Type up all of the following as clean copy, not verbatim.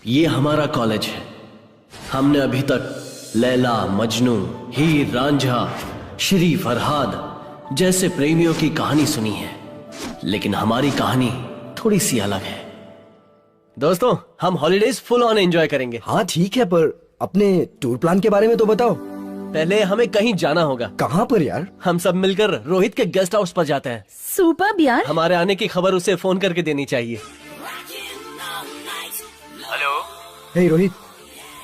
ये हमारा कॉलेज है। हमने अभी तक लैला, मजनू, हीर रांझा, श्री फरहाद जैसे प्रेमियों की कहानी सुनी है, लेकिन हमारी कहानी थोड़ी सी अलग है। दोस्तों, हम हॉलिडेज फुल ऑन एंजॉय करेंगे। हाँ ठीक है, पर अपने टूर प्लान के बारे में तो बताओ। पहले हमें कहीं जाना होगा। कहाँ पर यार? हम सब मिलकर रोहित के गेस्ट हाउस पर जाते हैं। सुपर्ब यार। हमारे आने की खबर उसे फोन करके देनी चाहिए। हेलो। हे रोहित,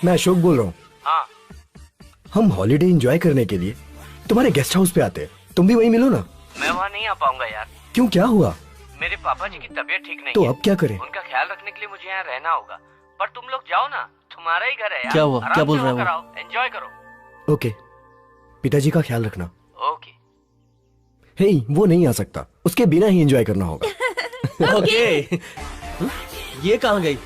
मैं अशोक बोल रहा हूँ। हाँ। हम हॉलिडे एंजॉय करने के लिए तुम्हारे गेस्ट हाउस पे आते हैं, तुम भी वहीं मिलो ना। मैं वहाँ नहीं आ पाऊंगा यार। क्यों, क्या हुआ? मेरे पापा जी की तबीयत ठीक नहीं तो है। अब क्या करें? उनका ख्याल रखने के लिए मुझे यहाँ रहना होगा। पर तुम लोग जाओ ना, तुम्हारा ही घर है यार। क्या हुआ? क्या बोल रहे हो? एंजॉय करो। ओके, पिताजी का ख्याल रखना। ओके। हे, वो नहीं आ सकता, उसके बिना ही एंजॉय करना होगा। ओके। ये कहाँ गई?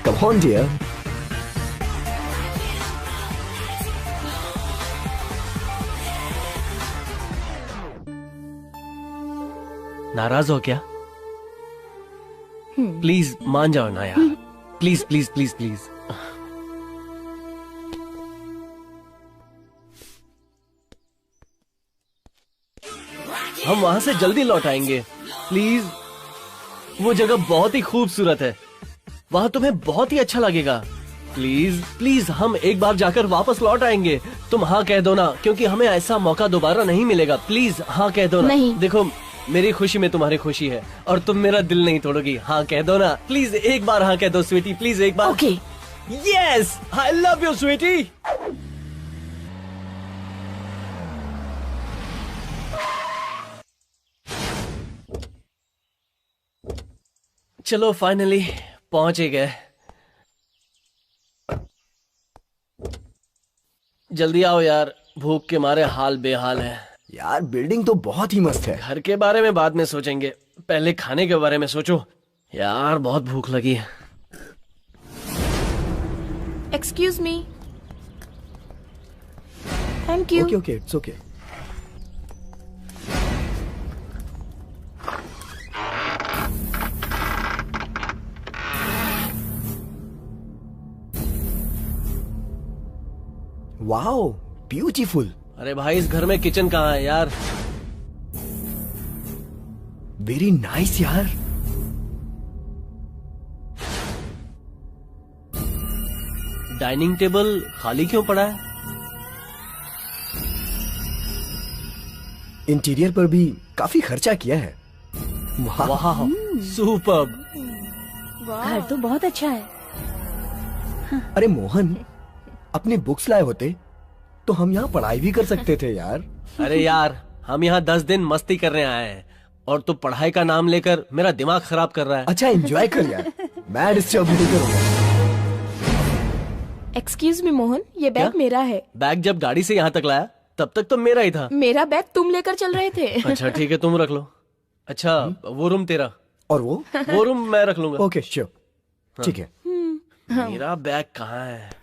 Come on dear. नाराज हो क्या? प्लीज मान जाओ ना यार। Please please please please. हम वहां से जल्दी लौट आएंगे, प्लीज। वो जगह बहुत ही खूबसूरत है, वहां तुम्हें बहुत ही अच्छा लगेगा। प्लीज प्लीज, हम एक बार जाकर वापस लौट आएंगे। तुम हाँ कह दो ना, क्योंकि हमें ऐसा मौका दोबारा नहीं मिलेगा। प्लीज हाँ कह दो ना। नहीं। देखो, मेरी खुशी में तुम्हारी खुशी है और तुम मेरा दिल नहीं तोड़ोगी। हाँ कह दो ना, प्लीज एक बार हाँ कह दो स्वीटी, प्लीज एक बार। Okay. Yes, I love you sweetie. चलो फाइनली पहुंच ही गए। जल्दी आओ यार, भूख के मारे हाल बेहाल है। यार बिल्डिंग तो बहुत ही मस्त है। घर के बारे में बाद में सोचेंगे, पहले खाने के बारे में सोचो। यार बहुत भूख लगी है। Excuse me. Thank you. Okay okay, it's okay. Wow, beautiful. अरे भाई, इस घर में किचन कहाँ है यार? वेरी नाइस यार। डाइनिंग टेबल खाली क्यों पड़ा है? इंटीरियर पर भी काफी खर्चा किया है। वाह, वाह, सुपर्ब। घर तो बहुत अच्छा है। अरे मोहन, अपनी बुक्स लाए होते तो हम यहाँ पढ़ाई भी कर सकते थे यार। अरे यार, हम यहाँ 10 दिन मस्ती करने आए हैं और तू पढ़ाई का नाम लेकर मेरा दिमाग खराब कर रहा है। अच्छा एंजॉय कर यार, मैं डिस्टर्ब नहीं करूंगा। एक्सक्यूज मी मोहन, ये बैग क्या? मेरा है। बैग जब गाड़ी से यहाँ तक लाया तब तक तो मेरा ही था। मेरा बैग तुम लेकर चल रहे थे। अच्छा ठीक है, तुम रख लो। अच्छा, वो रूम तेरा और वो रूम मैं रख लूंगा। ओके श्योर, ठीक है। मेरा बैग कहाँ है?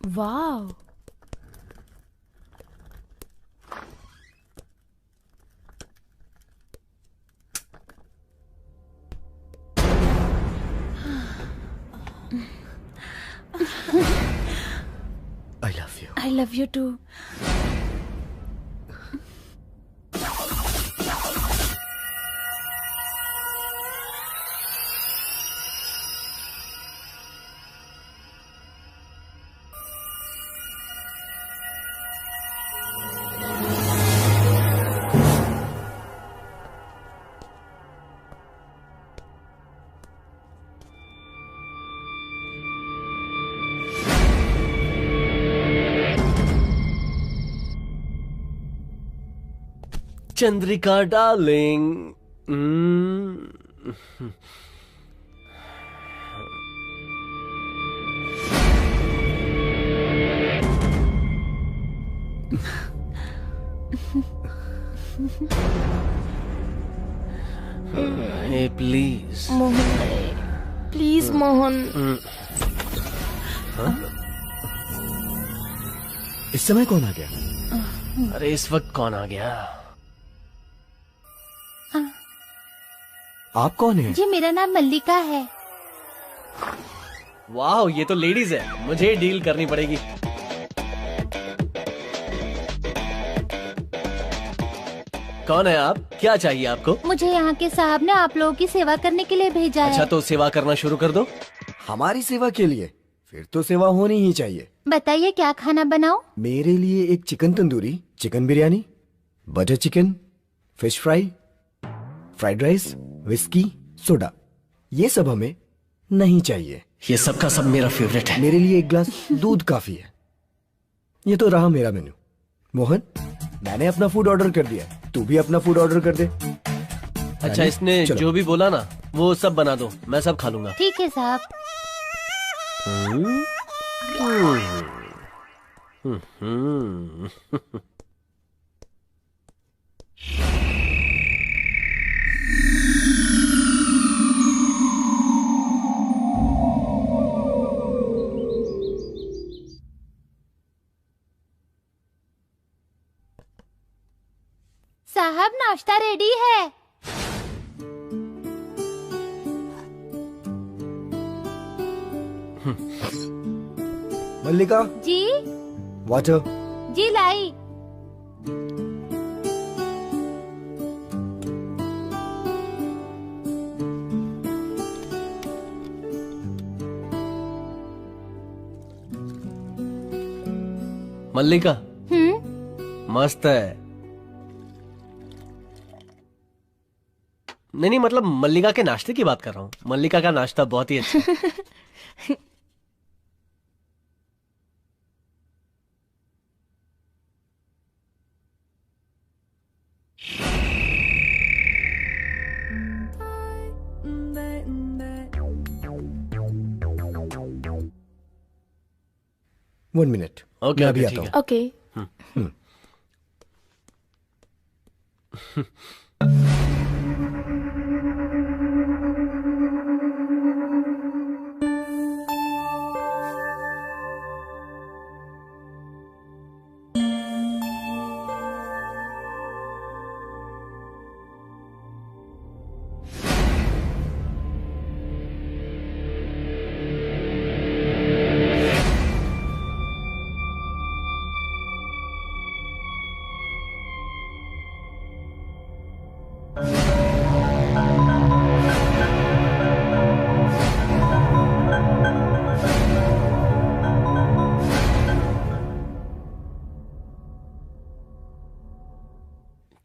Wow. I love you. I love you too. Chandrika darling. Hey please Mohan, please Mohan. इस समय कौन आ गया? अरे इस वक्त कौन आ गया? आप कौन है? जी मेरा नाम मल्लिका है। वाह, ये तो लेडीज है, मुझे डील करनी पड़ेगी। कौन है आप? क्या चाहिए आपको? मुझे यहाँ के साहब ने आप लोगों की सेवा करने के लिए भेजा अच्छा, है। तो सेवा करना शुरू कर दो। हमारी सेवा के लिए? फिर तो सेवा होनी ही चाहिए। बताइए क्या खाना बनाऊं? मेरे लिए एक chicken tandoori, chicken biryani, butter chicken, fish fry, fried rice, whisky, soda. ये सब हमें नहीं चाहिए। ये सब का सब मेरा फेवरेट है। मेरे लिए एक ग्लास दूध काफी है। ये तो रहा मेरा मेन्यू। मोहन, मैंने अपना फूड ऑर्डर कर दिया, तू भी अपना फूड ऑर्डर कर दे। अच्छा, इसने चलो। जो भी बोला ना वो सब बना दो, मैं सब खा लूंगा। ठीक है साहब। साहब नाश्ता रेडी है। मल्लिका, जी वाटर। जी लाई। मल्लिका, हम्म। मस्त है। नहीं, मतलब मल्लिका के नाश्ते की बात कर रहा हूँ। मल्लिका का नाश्ता बहुत ही अच्छा है। वन मिनट, ओके, मैं अभी ओके, आता ठीक हूँ। ओके।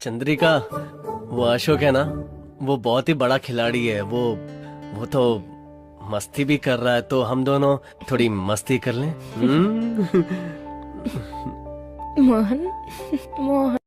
चंद्रिका, वो अशोक है ना, वो बहुत ही बड़ा खिलाड़ी है। वो तो मस्ती भी कर रहा है, तो हम दोनों थोड़ी मस्ती कर लें। मोहन, मोहन।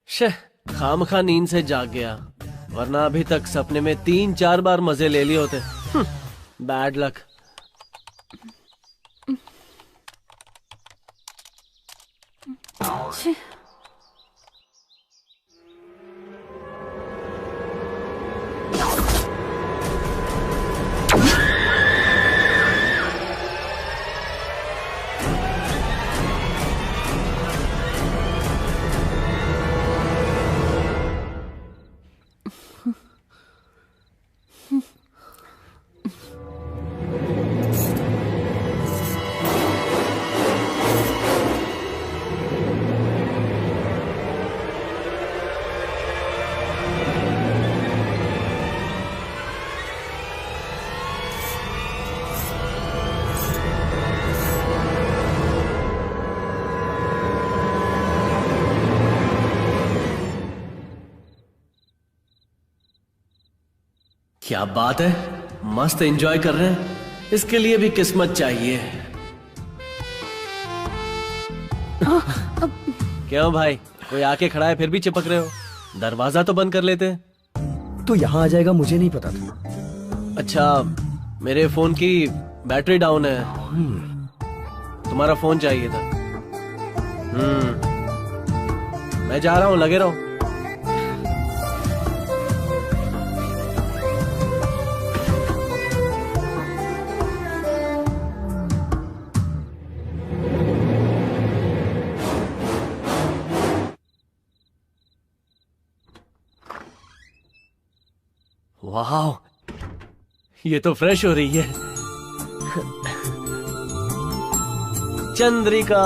शे, खामखा नींद से जाग गया, वरना अभी तक सपने में 3-4 बार मजे ले लिए होते। Bad luck. क्या बात है, मस्त एंजॉय कर रहे हैं। इसके लिए भी किस्मत चाहिए। क्यों भाई, कोई आके खड़ा है फिर भी चिपक रहे हो? दरवाजा तो बंद कर लेते। तो यहाँ आ जाएगा मुझे नहीं पता था। अच्छा, मेरे फोन की बैटरी डाउन है। तुम्हारा फोन चाहिए था। मैं जा रहा हूँ, लगे रहो। वाह, ये तो फ्रेश हो रही है। चंद्रिका।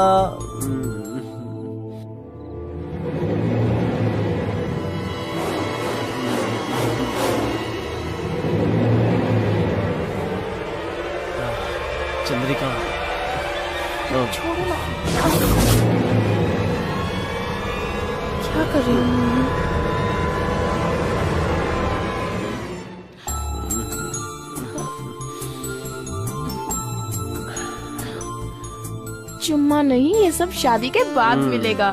चंद्रिका। छोड़ो ना। क्या कर रही हूँ? चुम्मा नहीं, ये सब शादी के बाद मिलेगा।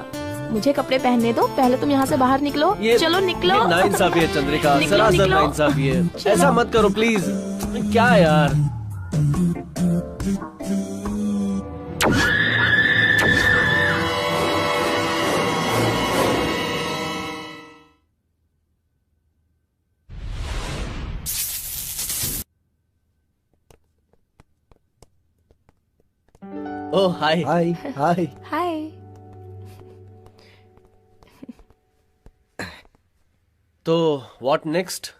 मुझे कपड़े पहनने दो, पहले तुम यहाँ से बाहर निकलो। चलो निकलो। ये नाइंसाफी है चंद्रिका, सरासर नाइंसाफी है। ऐसा मत करो प्लीज। क्या यार। ओह हाय। हाय हाय। हाय। तो व्हाट नेक्स्ट?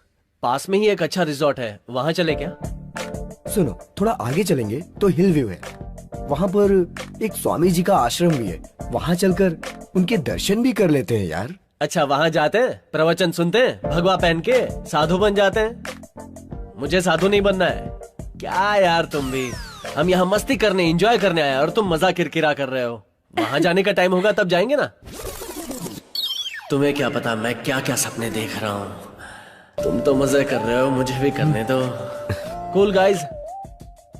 पास में ही एक अच्छा रिजॉर्ट है, वहां चले क्या? सुनो, थोड़ा आगे चलेंगे तो हिल व्यू है। वहाँ पर एक स्वामी जी का आश्रम भी है, वहाँ चलकर उनके दर्शन भी कर लेते हैं यार। अच्छा, वहां जाते हैं, प्रवचन सुनते हैं, भगवा पहन के साधु बन जाते हैं। मुझे साधु नहीं बनना है। क्या यार तुम भी, हम यहाँ मस्ती करने, एंजॉय करने आए और तुम मजा किरकिरा कर रहे हो। वहां जाने का टाइम होगा तब जाएंगे ना। तुम्हें क्या पता मैं क्या क्या सपने देख रहा हूँ। तुम तो मजे कर रहे हो, मुझे भी करने दो। कूल गाइज,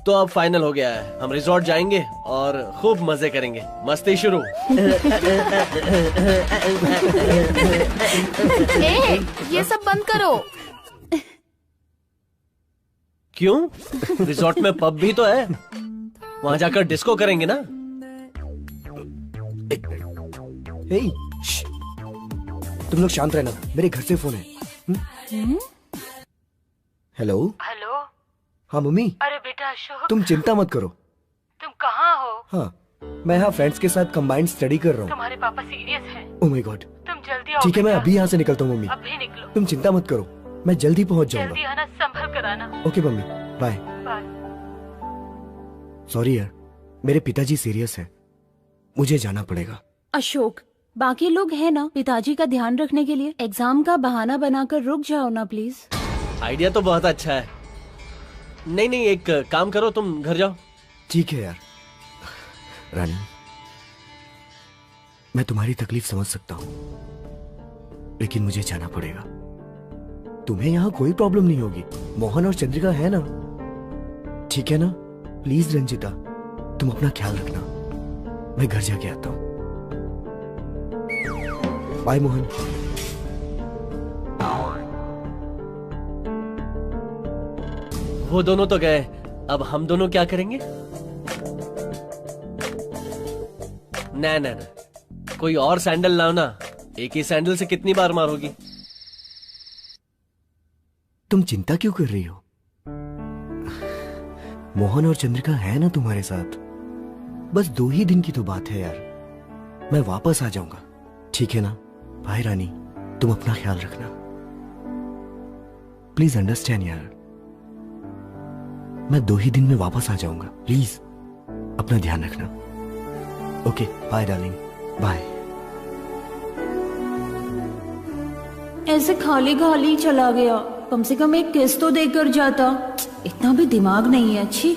तो अब फाइनल हो गया है, हम रिजॉर्ट जाएंगे और खूब मजे करेंगे। मस्ती शुरू। ए, ये सब बंद करो। क्यों? रिजॉर्ट में पब भी तो है, वहां जाकर डिस्को करेंगे ना। हे, श्श, तुम लोग शांत रहना, मेरे घर से फोन है। हेलो। हेलो। हाँ मम्मी। अरे बेटा अशोक, तुम चिंता मत करो। तुम कहाँ हो? हाँ, मैं यहाँ फ्रेंड्स के साथ कंबाइंड स्टडी कर रहा हूँ। तुम्हारे पापा सीरियस हैं। Oh my God. जल्दी आओ ठीक है, मैं बेटा। अभी यहाँ से निकलता हूँ मम्मी। अभी निकलो। तुम चिंता मत करो, मैं जल्दी पहुँच जल्दी जाऊंगा। आना, संभल कर आना। Okay mummy, bye. Bye. Sorry यार, मेरे पिताजी सीरियस हैं, मुझे जाना पड़ेगा। अशोक, बाकी लोग हैं ना पिताजी का ध्यान रखने के लिए। एग्जाम का बहाना बनाकर रुक जाओ ना प्लीज। आइडिया तो बहुत अच्छा है। नहीं नहीं, एक काम करो, तुम घर जाओ। ठीक है यार। रानी, मैं तुम्हारी तकलीफ समझ सकता हूँ, लेकिन मुझे जाना पड़ेगा। तुम्हें यहाँ कोई प्रॉब्लम नहीं होगी, मोहन और चंद्रिका है ना। ठीक है ना? प्लीज रंजिता, तुम अपना ख्याल रखना। मैं घर जाके आता हूँ। बाय मोहन। वो दोनों तो गए, अब हम दोनों क्या करेंगे? ना ना ना, कोई और सैंडल लाओ ना। एक ही सैंडल से कितनी बार मारोगी? तुम चिंता क्यों कर रही हो? मोहन और चंद्रिका है ना तुम्हारे साथ। बस 2 ही दिन की तो बात है यार, मैं वापस आ जाऊंगा। ठीक है ना? भाई रानी, तुम अपना ख्याल रखना। प्लीज अंडरस्टैंड यार, मैं 2 ही दिन में वापस आ जाऊंगा। प्लीज अपना ध्यान रखना। Okay, bye darling, bye. ऐसे खाली खाली चला गया, कम से कम एक किस तो देकर जाता। इतना भी दिमाग नहीं है। अच्छी,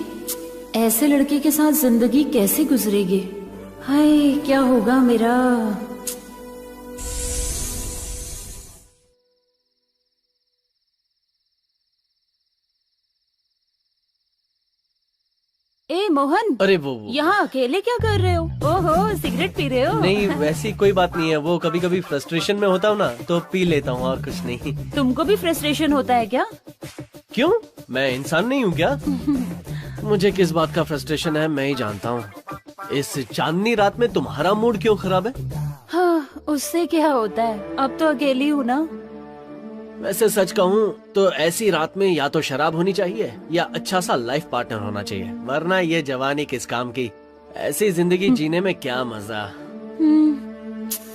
ऐसे लड़के के साथ जिंदगी कैसे गुजरेगी? हाय, क्या होगा मेरा? ए मोहन, अरे वो यहाँ अकेले क्या कर रहे हो? ओहो, सिगरेट पी रहे हो? नहीं, वैसी कोई बात नहीं है। वो कभी कभी फ्रस्ट्रेशन में होता हूँ ना, तो पी लेता हूँ, और कुछ नहीं। तुमको भी फ्रस्ट्रेशन होता है क्या? क्यों, मैं इंसान नहीं हूँ क्या? मुझे किस बात का फ्रस्ट्रेशन है मैं ही जानता हूँ। इस चांदनी रात में तुम्हारा मूड क्यों खराब है? हाँ, उससे क्या होता है, अब तो अकेली हूँ ना। वैसे सच कहूँ तो ऐसी रात में या तो शराब होनी चाहिए या अच्छा सा लाइफ पार्टनर होना चाहिए, वरना ये जवानी किस काम की। ऐसी जिंदगी जीने में क्या मजा।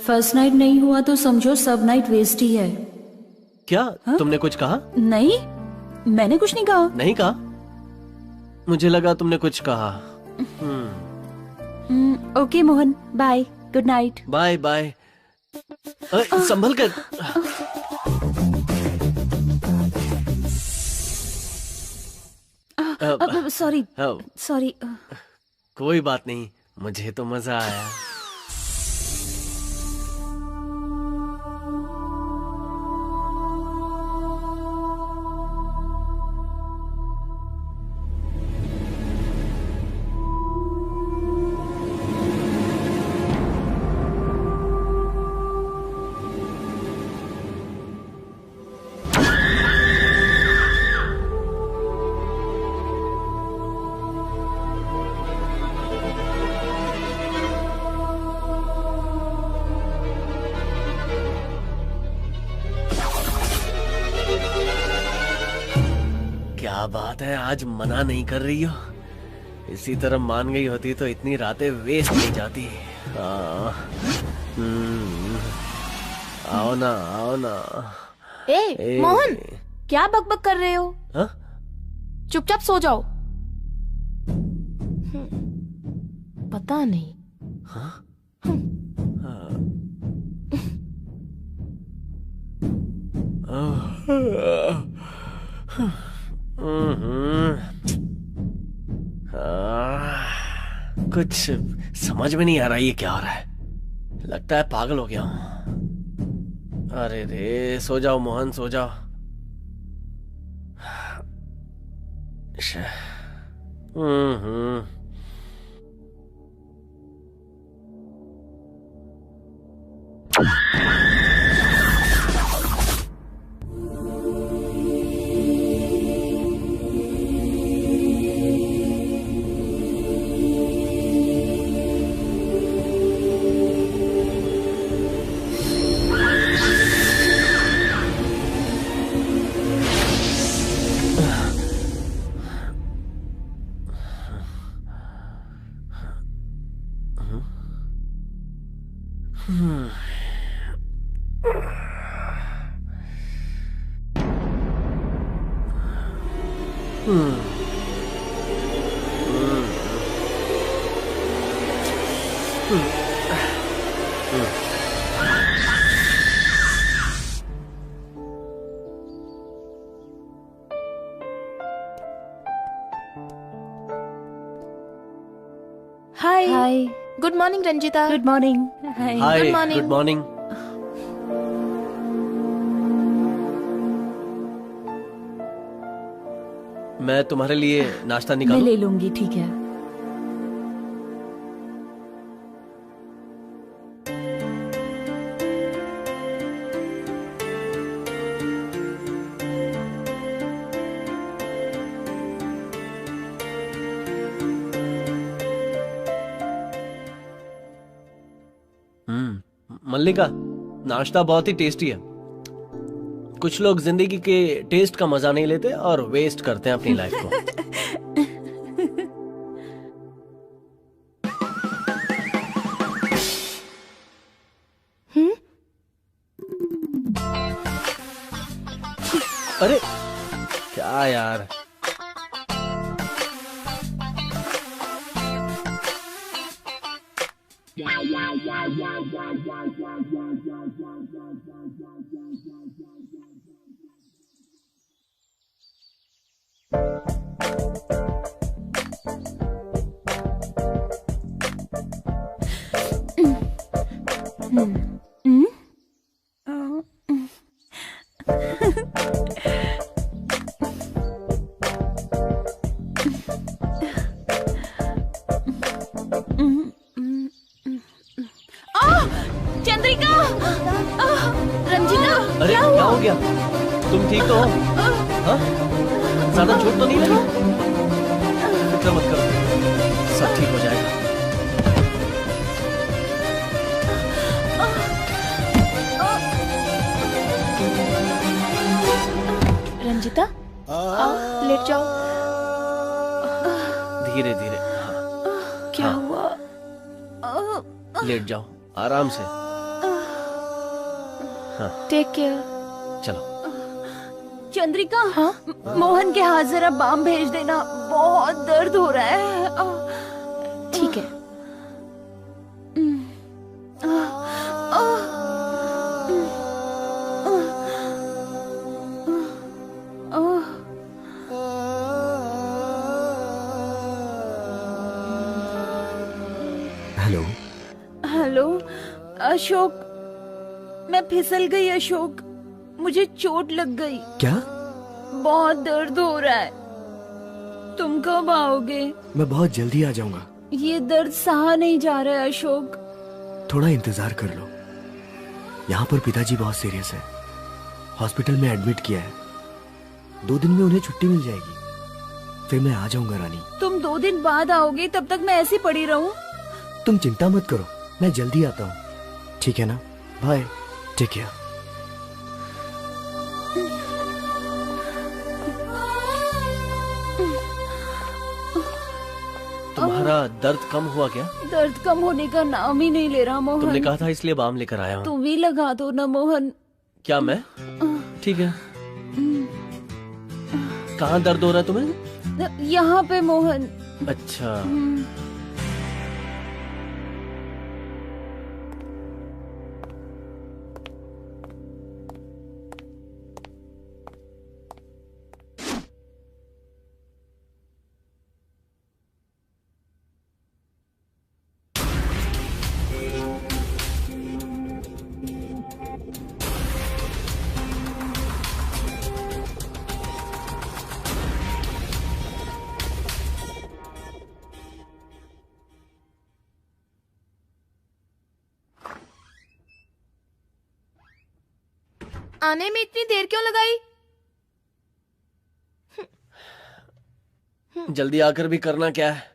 फर्स्ट नाइट नहीं हुआ तो समझो सब नाइट वेस्ट ही है। क्या तुमने कुछ कहा? नहीं, मैंने कुछ नहीं कहा। नहीं कहा? मुझे लगा तुमने कुछ कहा। Okay Mohan, bye, good night. Bye bye. संभल कर। Sorry sorry. कोई बात नहीं, मुझे तो मजा आया। क्या बात है, आज मना नहीं कर रही हो? इसी तरह मान गई होती तो इतनी रातें वेस्ट नहीं जाती। आओ ना, आओ ना। ए मोहन, क्या बकबक कर रहे हो? हाँ? चुपचाप सो जाओ। पता नहीं। कुछ समझ में नहीं आ रहा ये क्या हो रहा है। लगता है पागल हो गया हूं। अरे रे, सो जाओ मोहन, सो जाओ। हम्म। Hi hi good morning Ranjita. Good morning. Hi hi Good morning. Good morning. मैं तुम्हारे लिए नाश्ता मैं निकालूं? ले लूंगी, ठीक है। मल्लिका, नाश्ता बहुत ही टेस्टी है। कुछ लोग जिंदगी के टेस्ट का मजा नहीं लेते और वेस्ट करते हैं अपनी लाइफ को। अरे क्या यार। चंद्रिका, रंजिता, अरे क्या हो गया? तुम ठीक तो हो? हाँ? ज्यादा चोट तो नहीं लगी? फिक्र मत करो, सब ठीक हो जाएगा। रंजिता, आओ लेट जाओ। धीरे धीरे। हाँ, क्या हाँ। हुआ? लेट जाओ आराम से। Take care. चलो। चंद्रिका, हाँ? मोहन के हाथ जरा बाम भेज देना, बहुत दर्द हो रहा है। ठीक है। हेलो। हेलो अशोक, मैं फिसल गई अशोक, मुझे चोट लग गई, क्या? बहुत दर्द हो रहा है। तुम कब आओगे? मैं बहुत जल्दी आ जाऊंगा। ये दर्द सहा नहीं जा रहा है अशोक। थोड़ा इंतजार कर लो। यहाँ पर पिताजी बहुत सीरियस है, हॉस्पिटल में एडमिट किया है। 2 दिन में उन्हें छुट्टी मिल जाएगी, फिर मैं आ जाऊंगा रानी। तुम 2 दिन बाद आओगे, तब तक मैं ऐसी पड़ी रहूं? तुम चिंता मत करो, मैं जल्दी आता हूँ, ठीक है ना? Bye, take care. तुम्हारा दर्द कम हुआ क्या? दर्द कम होने का नाम ही नहीं ले रहा तुमने मोहन। कहा था इसलिए बाम लेकर आया हूँ। तुम ही लगा दो ना मोहन। क्या मैं? ठीक है। कहाँ दर्द हो रहा है तुम्हें? यहाँ पे मोहन। अच्छा। आने में इतनी देर क्यों लगाई? जल्दी आकर भी करना क्या है?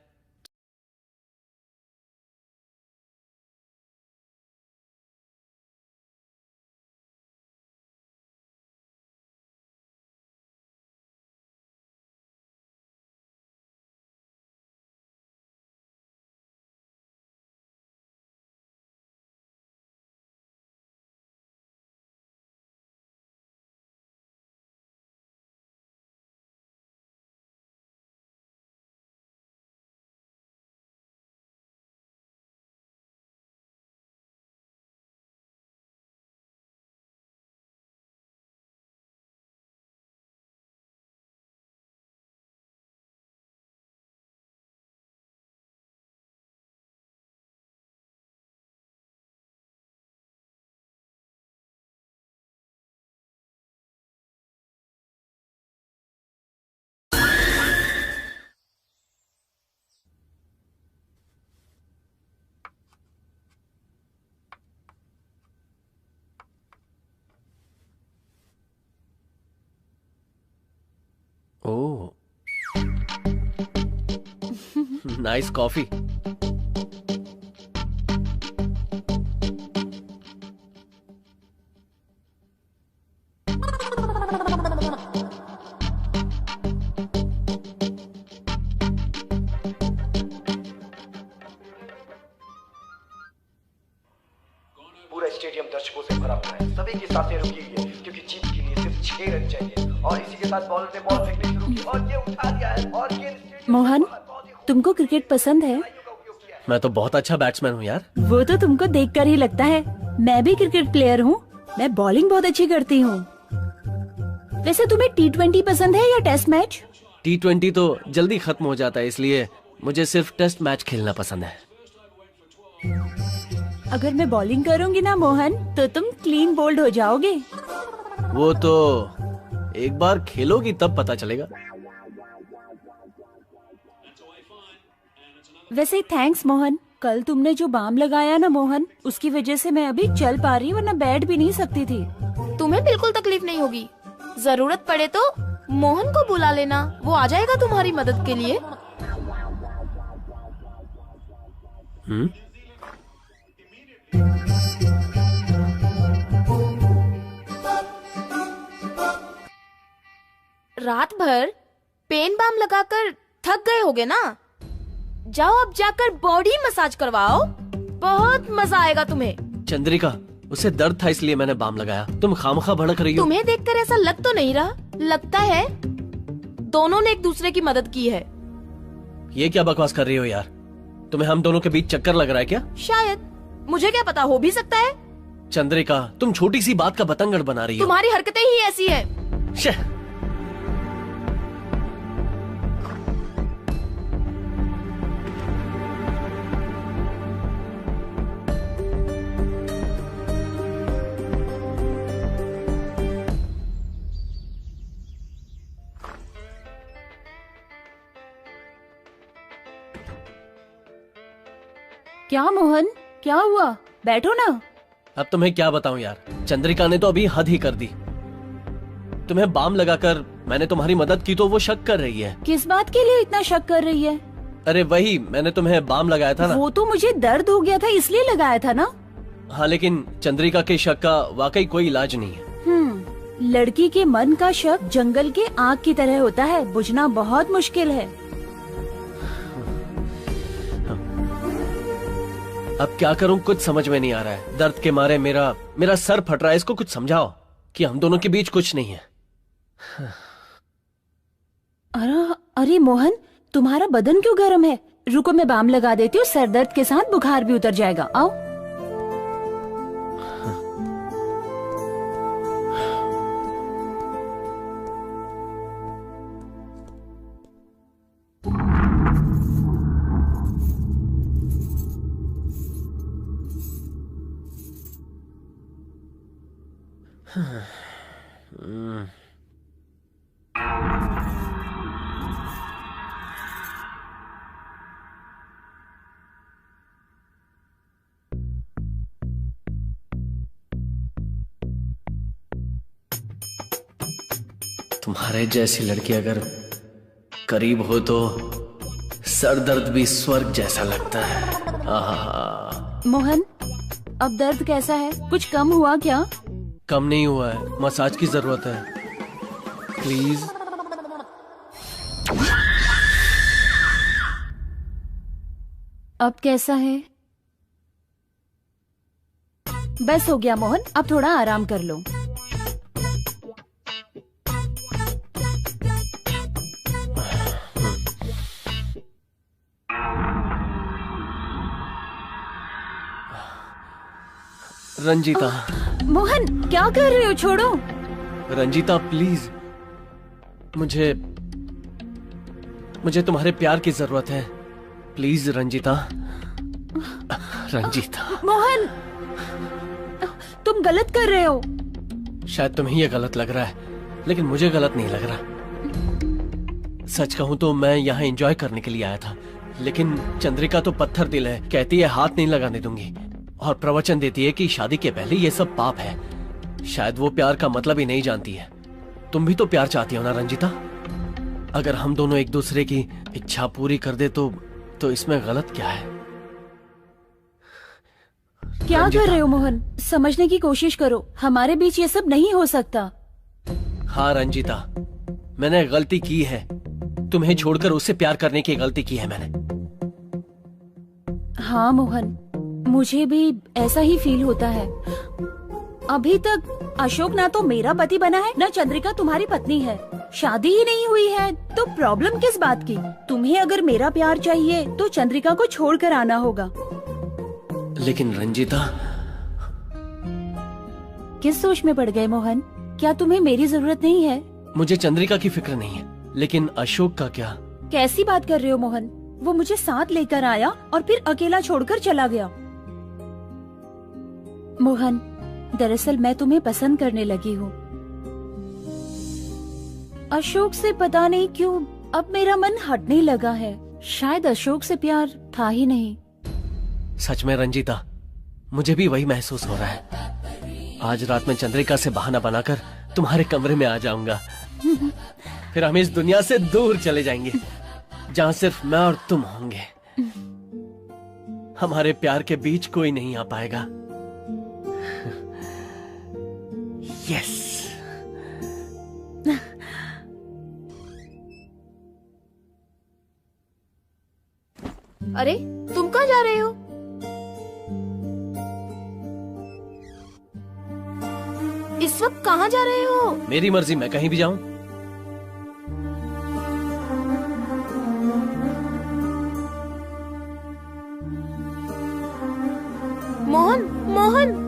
ओह, नाइस कॉफी। पूरा स्टेडियम दर्शकों से भरा हुआ है। सभी की सांसें रुकी हुई है क्योंकि जीत के लिए सिर्फ 6 रन चाहिए और इसी के साथ बॉलर ने बॉल फेंकनी शुरू की और ये उठा दिया है और गेंद मोहन, तुमको क्रिकेट पसंद है? मैं तो बहुत अच्छा बैट्समैन हूँ यार। वो तो तुमको देखकर ही लगता है। मैं भी क्रिकेट प्लेयर हूँ। मैं बॉलिंग बहुत अच्छी करती हूँ। वैसे तुम्हें T20 पसंद है या टेस्ट मैच? T20 तो जल्दी खत्म हो जाता है, इसलिए मुझे सिर्फ टेस्ट मैच खेलना पसंद है। अगर मैं बॉलिंग करूंगी ना मोहन, तो तुम क्लीन बोल्ड हो जाओगे। वो तो एक बार खेलोगी तब पता चलेगा। वैसे थैंक्स मोहन। कल तुमने जो बाम लगाया ना मोहन, उसकी वजह से मैं अभी चल पा रही, वरना बैठ भी नहीं सकती थी। तुम्हें बिल्कुल तकलीफ नहीं होगी। जरूरत पड़े तो मोहन को बुला लेना, वो आ जाएगा तुम्हारी मदद के लिए। रात भर पेन बाम लगाकर थक गए होगे ना? जाओ अब जाकर बॉडी मसाज करवाओ, बहुत मजा आएगा तुम्हें। चंद्रिका, उसे दर्द था इसलिए मैंने बाम लगाया। तुम खामखा भड़क रही हो। तुम्हें देखकर ऐसा लग तो नहीं रहा? लगता है दोनों ने एक दूसरे की मदद की है। ये क्या बकवास कर रही हो यार? तुम्हें हम दोनों के बीच चक्कर लग रहा है क्या? शायद, मुझे क्या पता, हो भी सकता है। चंद्रिका, तुम छोटी सी बात का बतंगड़ बना रही हो। तुम्हारी हरकतें ही ऐसी हैं। शह। क्या मोहन, क्या हुआ? बैठो ना। अब तुम्हें क्या बताऊं यार, चंद्रिका ने तो अभी हद ही कर दी। तुम्हें बाम लगाकर मैंने तुम्हारी मदद की तो वो शक कर रही है। किस बात के लिए इतना शक कर रही है? अरे वही, मैंने तुम्हें बाम लगाया था ना। वो तो मुझे दर्द हो गया था इसलिए लगाया था ना। हाँ, लेकिन चंद्रिका के शक का वाकई कोई इलाज नहीं है। लड़की के मन का शक जंगल के आग की तरह होता है, बुझना बहुत मुश्किल है। अब क्या करूं, कुछ समझ में नहीं आ रहा है। दर्द के मारे मेरा सर फट रहा है। इसको कुछ समझाओ कि हम दोनों के बीच कुछ नहीं है। अरे मोहन, तुम्हारा बदन क्यों गर्म है? रुको, मैं बाम लगा देती हूँ। सर दर्द के साथ बुखार भी उतर जाएगा। आओ। तुम्हारे जैसी लड़की अगर करीब हो तो सर दर्द भी स्वर्ग जैसा लगता है। आहा। मोहन, अब दर्द कैसा है? कुछ कम हुआ क्या? कम नहीं हुआ है, मसाज की जरूरत है। प्लीज। अब कैसा है? बस हो गया मोहन, अब थोड़ा आराम कर लो। रंजीता। मोहन, क्या कर रहे हो? छोड़ो। रंजीता प्लीज, मुझे तुम्हारे प्यार की जरूरत है। प्लीज रंजीता। रंजीता। मोहन, तुम गलत कर रहे हो। शायद तुम्हें ये गलत लग रहा है, लेकिन मुझे गलत नहीं लग रहा। सच कहूं तो मैं यहाँ एंजॉय करने के लिए आया था, लेकिन चंद्रिका तो पत्थर दिल है। कहती है हाथ नहीं लगाने दूंगी और प्रवचन देती है कि शादी के पहले ये सब पाप है। शायद वो प्यार का मतलब ही नहीं जानती है। तुम भी तो प्यार चाहती हो ना रंजीता? अगर हम दोनों एक दूसरे की इच्छा पूरी कर दे तो इसमें गलत क्या है? क्या रंजिता। कर रहे हो मोहन? समझने की कोशिश करो, हमारे बीच ये सब नहीं हो सकता। हाँ रंजिता, मैंने गलती की है। तुम्हें छोड़कर उससे प्यार करने की गलती की है मैंने। हाँ मोहन, मुझे भी ऐसा ही फील होता है। अभी तक अशोक ना तो मेरा पति बना है, ना चंद्रिका तुम्हारी पत्नी है। शादी ही नहीं हुई है तो प्रॉब्लम किस बात की? तुम्हें अगर मेरा प्यार चाहिए तो चंद्रिका को छोड़कर आना होगा। लेकिन रंजिता, किस सोच में पड़ गए मोहन? क्या तुम्हें मेरी जरूरत नहीं है? मुझे चंद्रिका की फिक्र नहीं है, लेकिन अशोक का क्या? कैसी बात कर रहे हो मोहन? वो मुझे साथ लेकर आया और फिर अकेला छोड़कर चला गया। मोहन, दरअसल मैं तुम्हें पसंद करने लगी हूँ। अशोक से पता नहीं क्यों अब मेरा मन हटने लगा है। शायद अशोक से प्यार था ही नहीं। सच में रंजिता, मुझे भी वही महसूस हो रहा है। आज रात में चंद्रिका से बहाना बनाकर तुम्हारे कमरे में आ जाऊंगा। फिर हम इस दुनिया से दूर चले जाएंगे, जहाँ सिर्फ मैं और तुम होंगे। हमारे प्यार के बीच कोई नहीं आ पाएगा। यस। अरे तुम कहाँ जा रहे हो? इस वक्त कहाँ जा रहे हो? मेरी मर्जी, मैं कहीं भी जाऊं। मोहन, मोहन,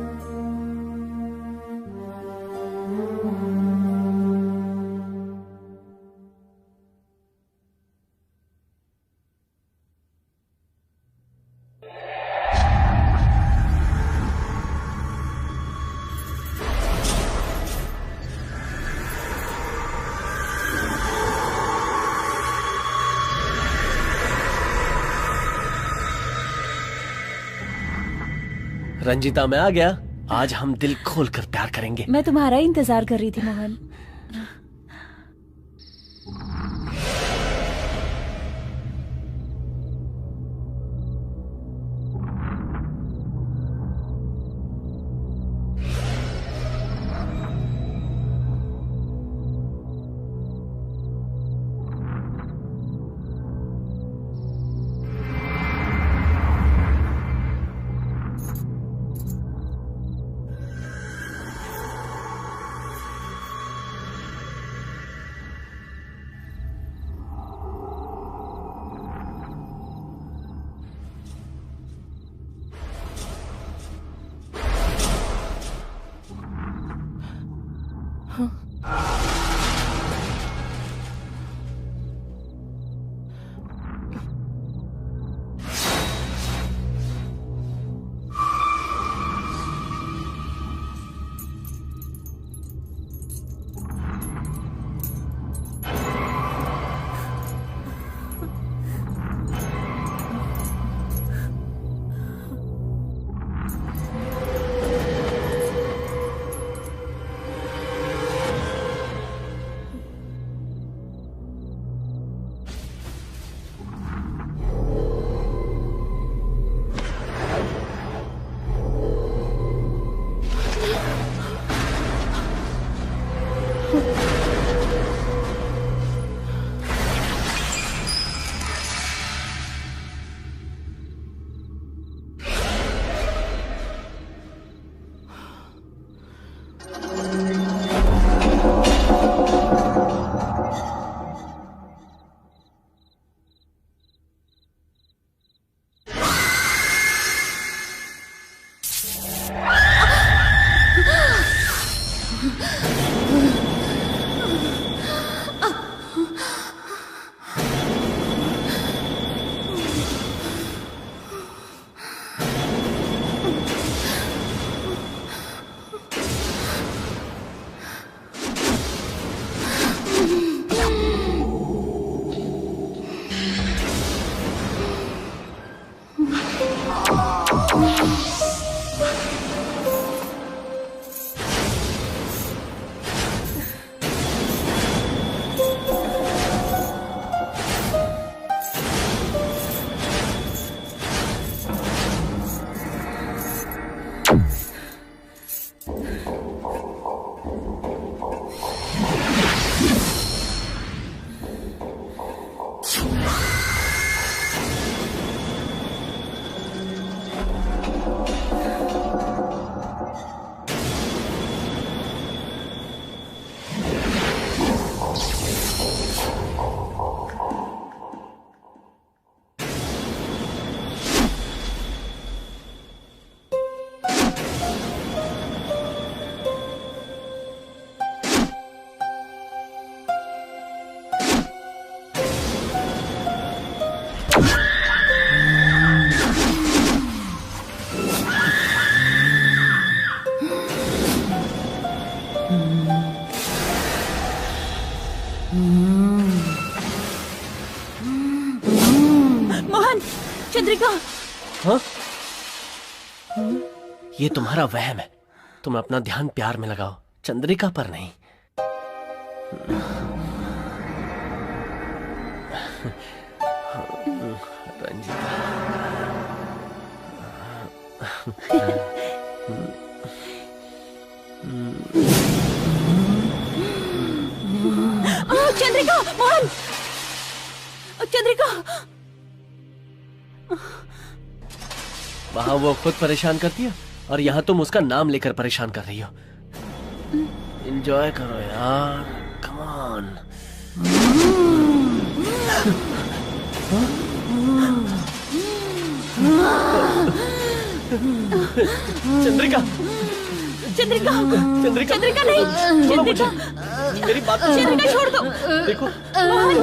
रंजिता, मैं आ गया। आज हम दिल खोल कर प्यार करेंगे। मैं तुम्हारा इंतजार कर रही थी मोहन। चंद्रिका। हाँ? ये तुम्हारा वहम है। तुम अपना ध्यान प्यार में लगाओ, चंद्रिका पर नहीं। रंजिता। चंद्रिका, मोहन, चंद्रिका। वहां वो खुद परेशान करती है और यहाँ तुम उसका नाम लेकर परेशान कर रही हो। एंजॉय करो यार, कम ऑन। चंद्रिका, चंद्रिका, चंद्रिका, चंद्रिका नहीं, छोड़ो मुझे, चंद्रिका, मेरी बात चंद्रिका छोड़ दो। देखो। मोहन,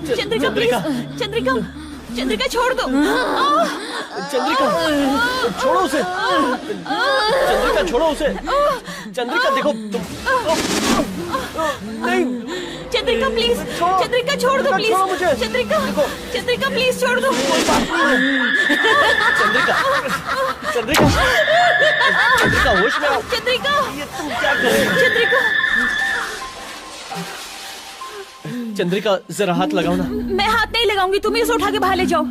चंद्रिका, चंद्रिका, चंद्रिका, चंद्रिका छोड़ दो। चंद्रिका, छोड़ो उसे। चंद्रिका, छोड़ो उसे। चंद्रिका, देखो तुम। नहीं, चंद्रिका प्लीज, चंद्रिका छोड़ दो प्लीज। छोड़ो मुझे। चंद्रिका, चंद्रिका प्लीज छोड़ दो। चंद्रिका, चंद्रिका, चंद्रिका, होश में आओ। चंद्रिका, ये तुम क्या कर रही हो? चंद्रिका, चंद्रिका, जरा हाथ लगाओ ना। मैं हाथ नहीं लगाऊंगी, तुम इसे उठा के बाहर ले जाओ।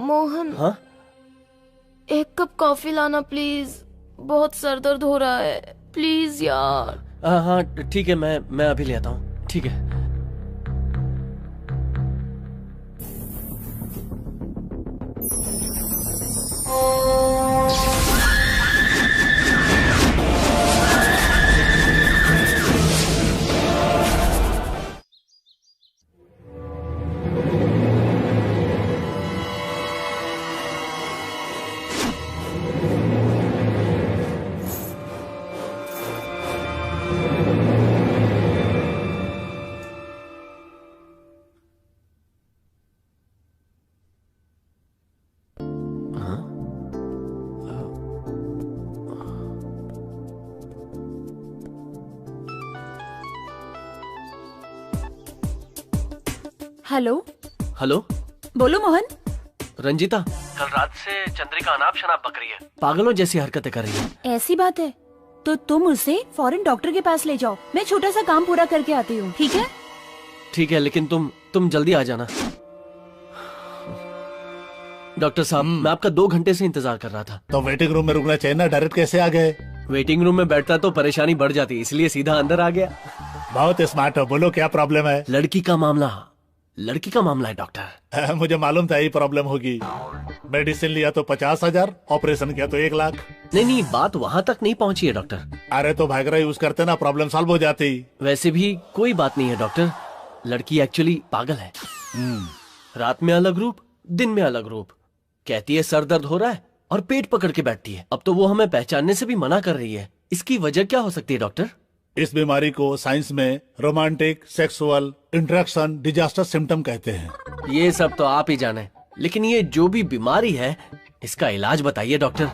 मोहन, हाँ? एक कप कॉफी लाना प्लीज, बहुत सर दर्द हो रहा है, प्लीज यार। हाँ, ठीक है, मैं अभी ले आता हूँ। ठीक है। हेलो। हेलो, बोलो मोहन। रंजिता, कल रात से चंद्रिका अनाप शनाप बक रही है, पागलों जैसी हरकतें कर रही है। ऐसी बात है तो तुम उसे फौरन डॉक्टर के पास ले जाओ, मैं छोटा सा काम पूरा करके आती हूँ, ठीक है? ठीक है, लेकिन तुम जल्दी आ जाना। डॉक्टर साहब, मैं आपका 2 घंटे से इंतजार कर रहा था। तो वेटिंग रूम में रुकना चाहिए ना, डायरेक्ट कैसे आ गए? वेटिंग रूम में बैठता तो परेशानी बढ़ जाती, इसलिए सीधा अंदर आ गया। बहुत स्मार्ट हो, बोलो क्या प्रॉब्लम है? लड़की का मामला है डॉक्टर। मुझे मालूम था यही प्रॉब्लम होगी। मेडिसिन लिया तो 50,000, ऑपरेशन किया तो 1 लाख। नहीं, बात वहाँ तक नहीं पहुँची है डॉक्टर। अरे तो भागरा यूज करते ना, प्रॉब्लम सॉल्व हो जाती। वैसे भी कोई बात नहीं है डॉक्टर, लड़की एक्चुअली पागल है। रात में अलग रूप, दिन में अलग रूप। कहती है सर दर्द हो रहा है और पेट पकड़ के बैठती है। अब तो वो हमें पहचानने से भी मना कर रही है। इसकी वजह क्या हो सकती है डॉक्टर? इस बीमारी को साइंस में romantic sexual interaction disaster symptom कहते हैं। ये सब तो आप ही जाने, लेकिन ये जो भी बीमारी है इसका इलाज बताइए डॉक्टर।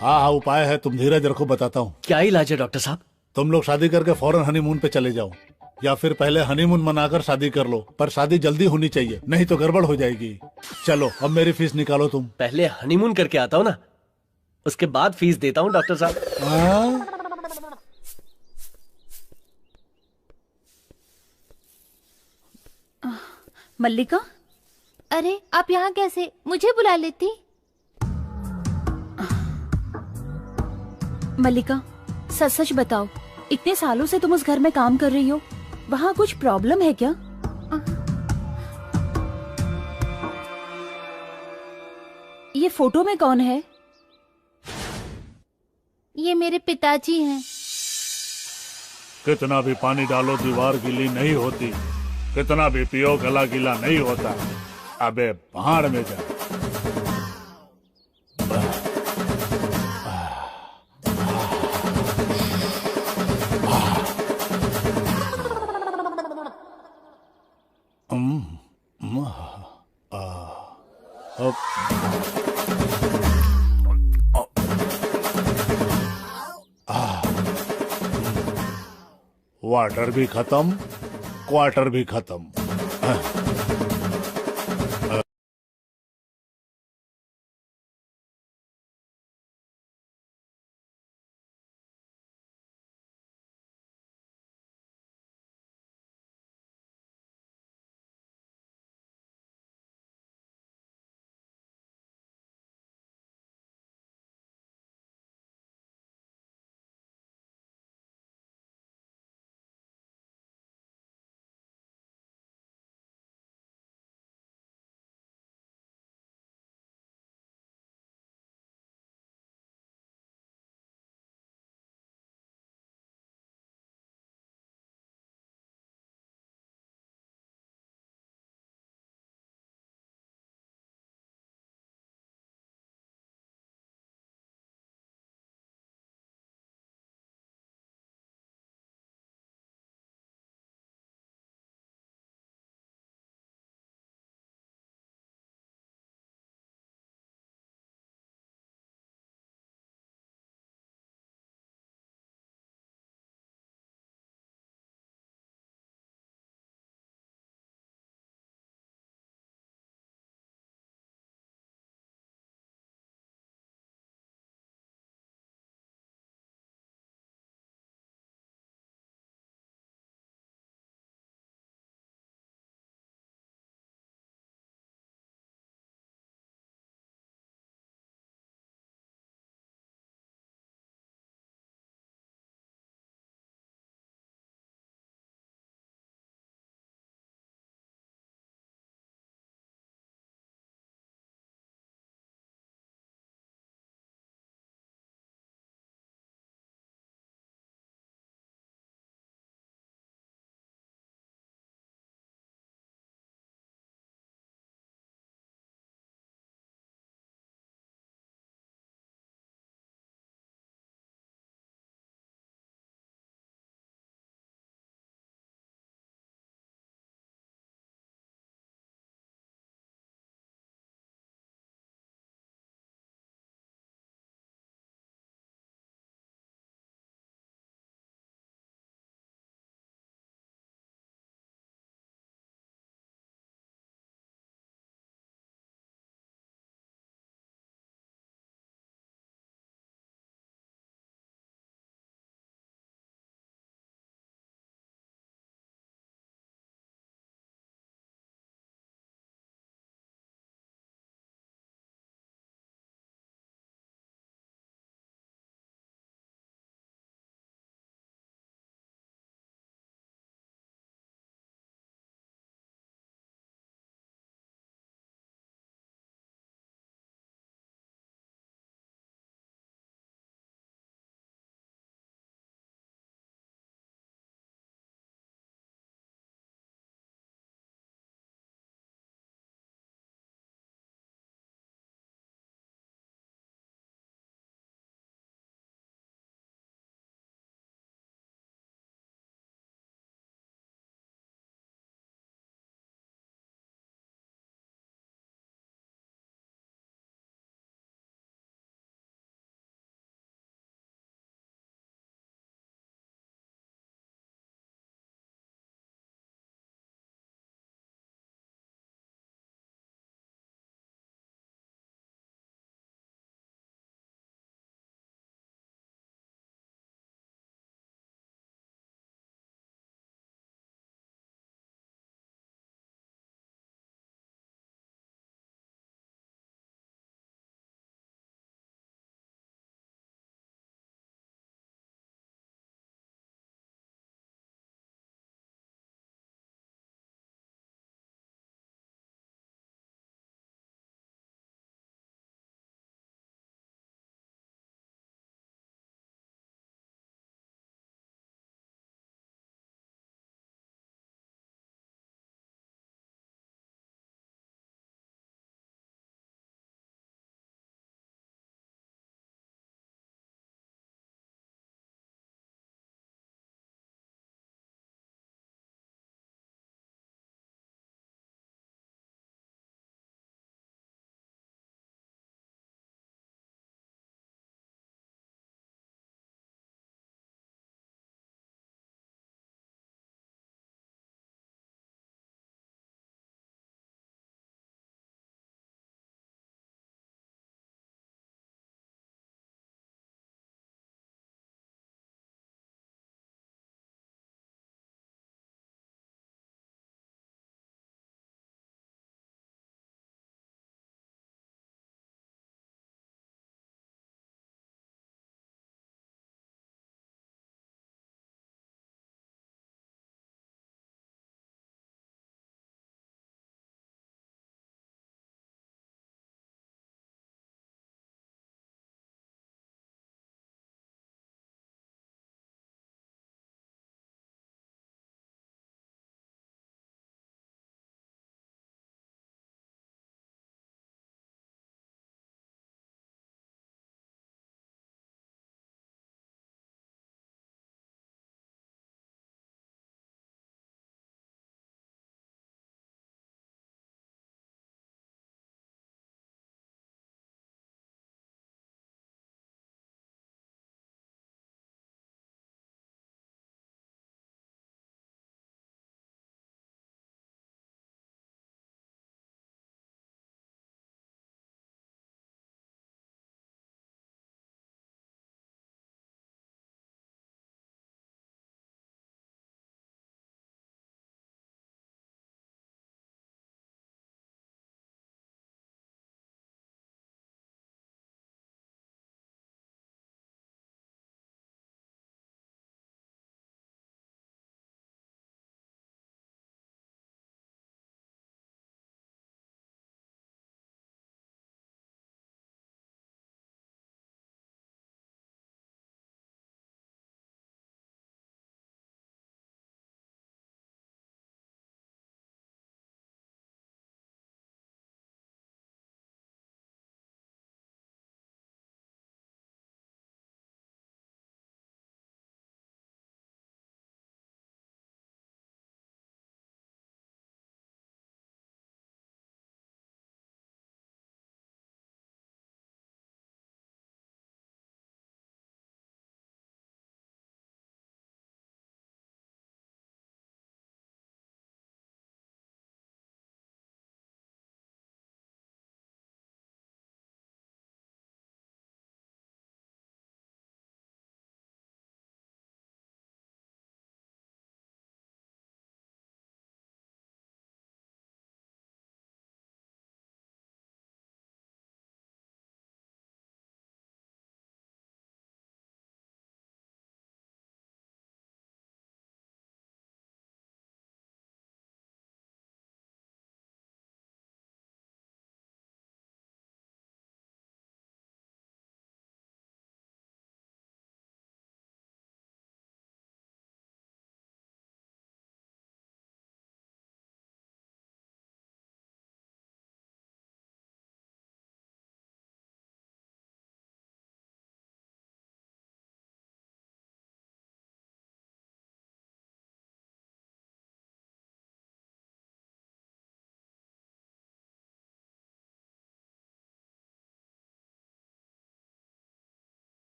हाँ, उपाय है, तुम धीरज रखो, बताता हूँ। क्या इलाज है डॉक्टर साहब? तुम लोग शादी करके फौरन हनीमून पे चले जाओ। या फिर पहले हनीमून मनाकर शादी कर लो, पर शादी जल्दी होनी चाहिए, नहीं तो गड़बड़ हो जाएगी। चलो अब मेरी फीस निकालो तुम। पहले हनीमून करके आता हूँ ना, उसके बाद फीस देता हूँ डॉक्टर साहब। हाँ? मल्लिका, अरे आप यहाँ कैसे? मुझे बुला लेती। मल्लिका सच सच बताओ, इतने सालों से तुम उस घर में काम कर रही हो, वहाँ कुछ प्रॉब्लम है क्या? ये फोटो में कौन है? ये मेरे पिताजी हैं। कितना भी पानी डालो दीवार गीली नहीं होती, कितना भी पियो गला गीला नहीं होता। अबे भाड़ में जा। वाटर भी खत्म, क्वार्टर भी खत्म।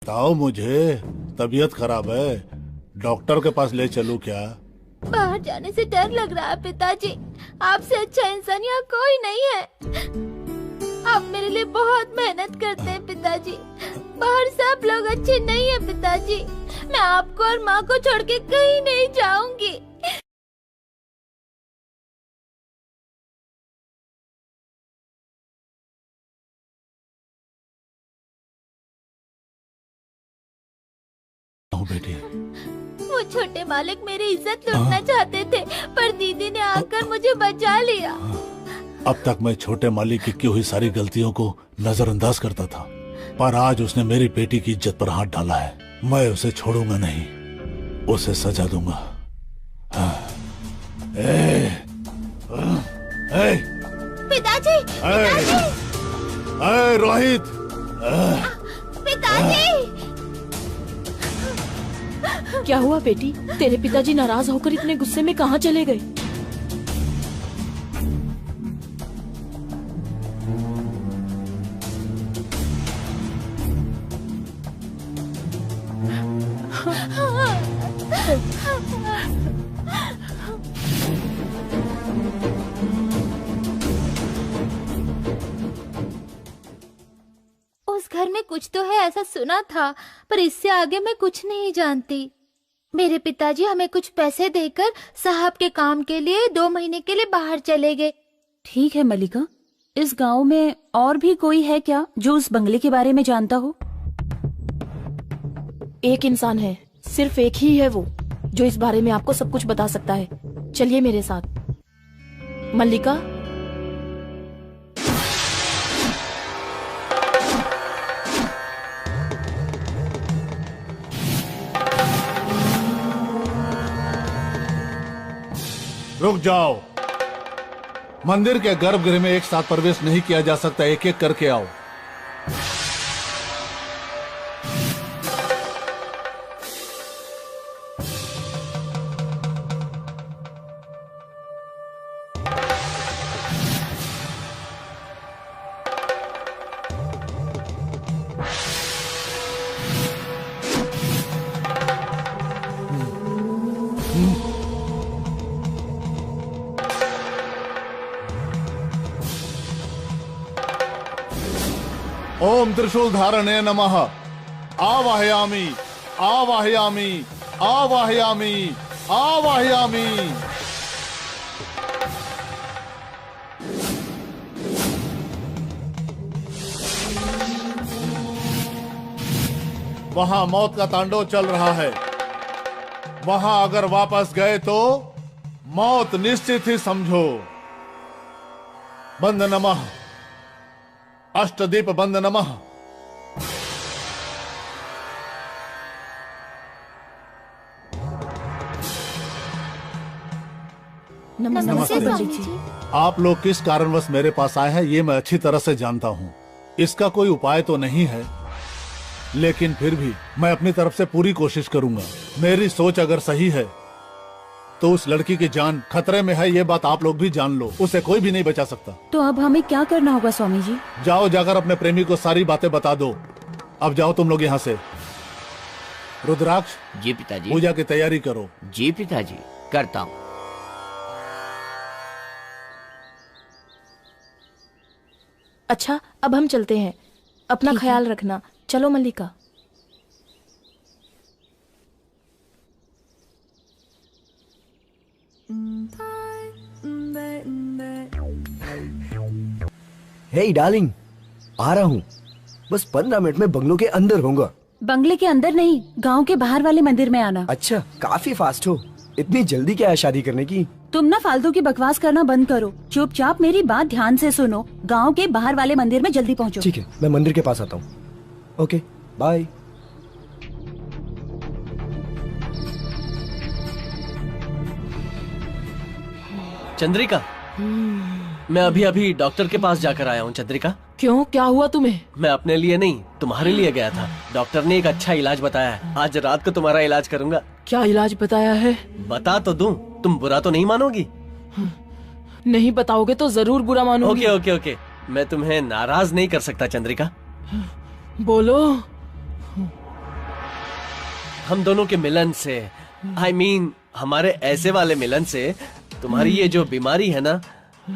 बताओ मुझे, तबीयत खराब है, डॉक्टर के पास ले चलूं क्या? बाहर जाने से डर लग रहा है पिताजी। आपसे अच्छा इंसान यहाँ कोई नहीं है। आप मेरे लिए बहुत मेहनत करते हैं पिताजी। बाहर सब लोग अच्छे नहीं है पिताजी। मैं आपको और माँ को छोड़ के कहीं नहीं जाऊंगी। बेटी, वो छोटे मालिक मेरी इज्जत लूटना चाहते थे, पर दीदी ने आकर मुझे बचा लिया। अब तक मैं छोटे मालिक की हुई सारी गलतियों को नजरअंदाज करता था, पर आज उसने मेरी बेटी की इज्जत पर हाथ डाला है। मैं उसे छोड़ूंगा नहीं, उसे सजा दूंगा। पिताजी, रोहित, पिताजी। क्या हुआ बेटी? तेरे पिताजी नाराज होकर इतने गुस्से में कहाँ चले गए? उस घर में कुछ तो है ऐसा सुना था, पर इससे आगे मैं कुछ नहीं जानती। मेरे पिताजी हमें कुछ पैसे देकर साहब के काम के लिए 2 महीने के लिए बाहर चले गए। ठीक है मलिका, इस गांव में और भी कोई है क्या जो उस बंगले के बारे में जानता हो? एक इंसान है, सिर्फ एक ही है वो, जो इस बारे में आपको सब कुछ बता सकता है। चलिए मेरे साथ। मल्लिका, रुक जाओ। मंदिर के गर्भगृह में एक साथ प्रवेश नहीं किया जा सकता, एक एक करके आओ। ओम त्रिशूल धारणे नमः। आवाहयामि, आवाहयामि, आवाहयामि, आवाहयामि। वहां मौत का तांडव चल रहा है। वहां अगर वापस गए तो मौत निश्चित ही समझो। बंद नमः, अष्टदीप बंद नमः। नमस्ते पंडित जी। आप लोग किस कारणवश मेरे पास आए हैं ये मैं अच्छी तरह से जानता हूँ। इसका कोई उपाय तो नहीं है, लेकिन फिर भी मैं अपनी तरफ से पूरी कोशिश करूंगा। मेरी सोच अगर सही है तो उस लड़की की जान खतरे में है, ये बात आप लोग भी जान लो। उसे कोई भी नहीं बचा सकता। तो अब हमें क्या करना होगा स्वामी जी? जाओ, जाकर अपने प्रेमी को सारी बातें बता दो। अब जाओ तुम लोग यहाँ से। रुद्राक्ष, जी पिताजी। पूजा की तैयारी करो। जी पिताजी, करता हूँ। अच्छा, अब हम चलते हैं। अपना ठीक है। ख्याल रखना। चलो मल्लिका। हे डार्लिंग, आ रहा हूँ। बस 15 मिनट में बंगलों के अंदर होऊंगा। बंगले के अंदर नहीं, गांव के बाहर वाले मंदिर में आना। अच्छा, काफी फास्ट हो। इतनी जल्दी क्या है शादी करने की? तुम ना फालतू की बकवास करना बंद करो। चुपचाप मेरी बात ध्यान से सुनो। गांव के बाहर वाले मंदिर में जल्दी पहुंचो। ठीक है, मैं मंदिर के पास आता हूँ। Okay, bye. चंद्रिका, मैं अभी अभी डॉक्टर के पास जाकर आया हूँ। चंद्रिका, क्यों, क्या हुआ तुम्हें? मैं अपने लिए नहीं, तुम्हारे लिए गया था। डॉक्टर ने एक अच्छा इलाज बताया है। आज रात को तुम्हारा इलाज करूंगा। क्या इलाज बताया है? बता तो दूं, तुम बुरा तो नहीं मानोगी? नहीं बताओगे तो जरूर बुरा मानूंगी। ओके ओके ओके, मैं तुम्हें नाराज नहीं कर सकता चंद्रिका। बोलो। हम दोनों के मिलन से, I mean, हमारे ऐसे वाले मिलन से तुम्हारी ये जो बीमारी है ना,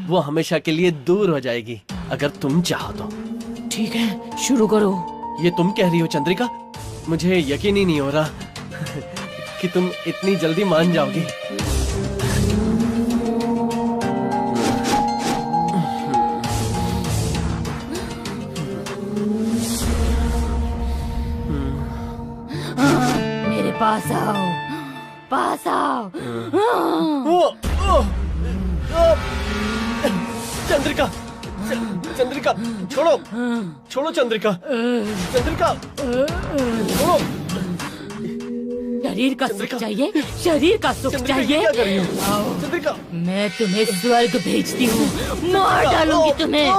वो हमेशा के लिए दूर हो जाएगी, अगर तुम चाहो तो। ठीक है, शुरू करो। ये तुम कह रही हो चंद्रिका? मुझे यकीन ही नहीं हो रहा कि तुम इतनी जल्दी मान जाओगी। मेरे पास आओ, पास आओ। चंद्रिका, चंद्रिका, छोड़ो, छोड़ो चंद्रिका, चंद्रिका, छोड़ो। शरीर का सुख चाहिए, शरीर का सुख चाहिए। क्या कर रही हो चंद्रिका? मैं तुम्हें स्वर्ग भेजती हूँ, मार डालूंगी तुम्हें,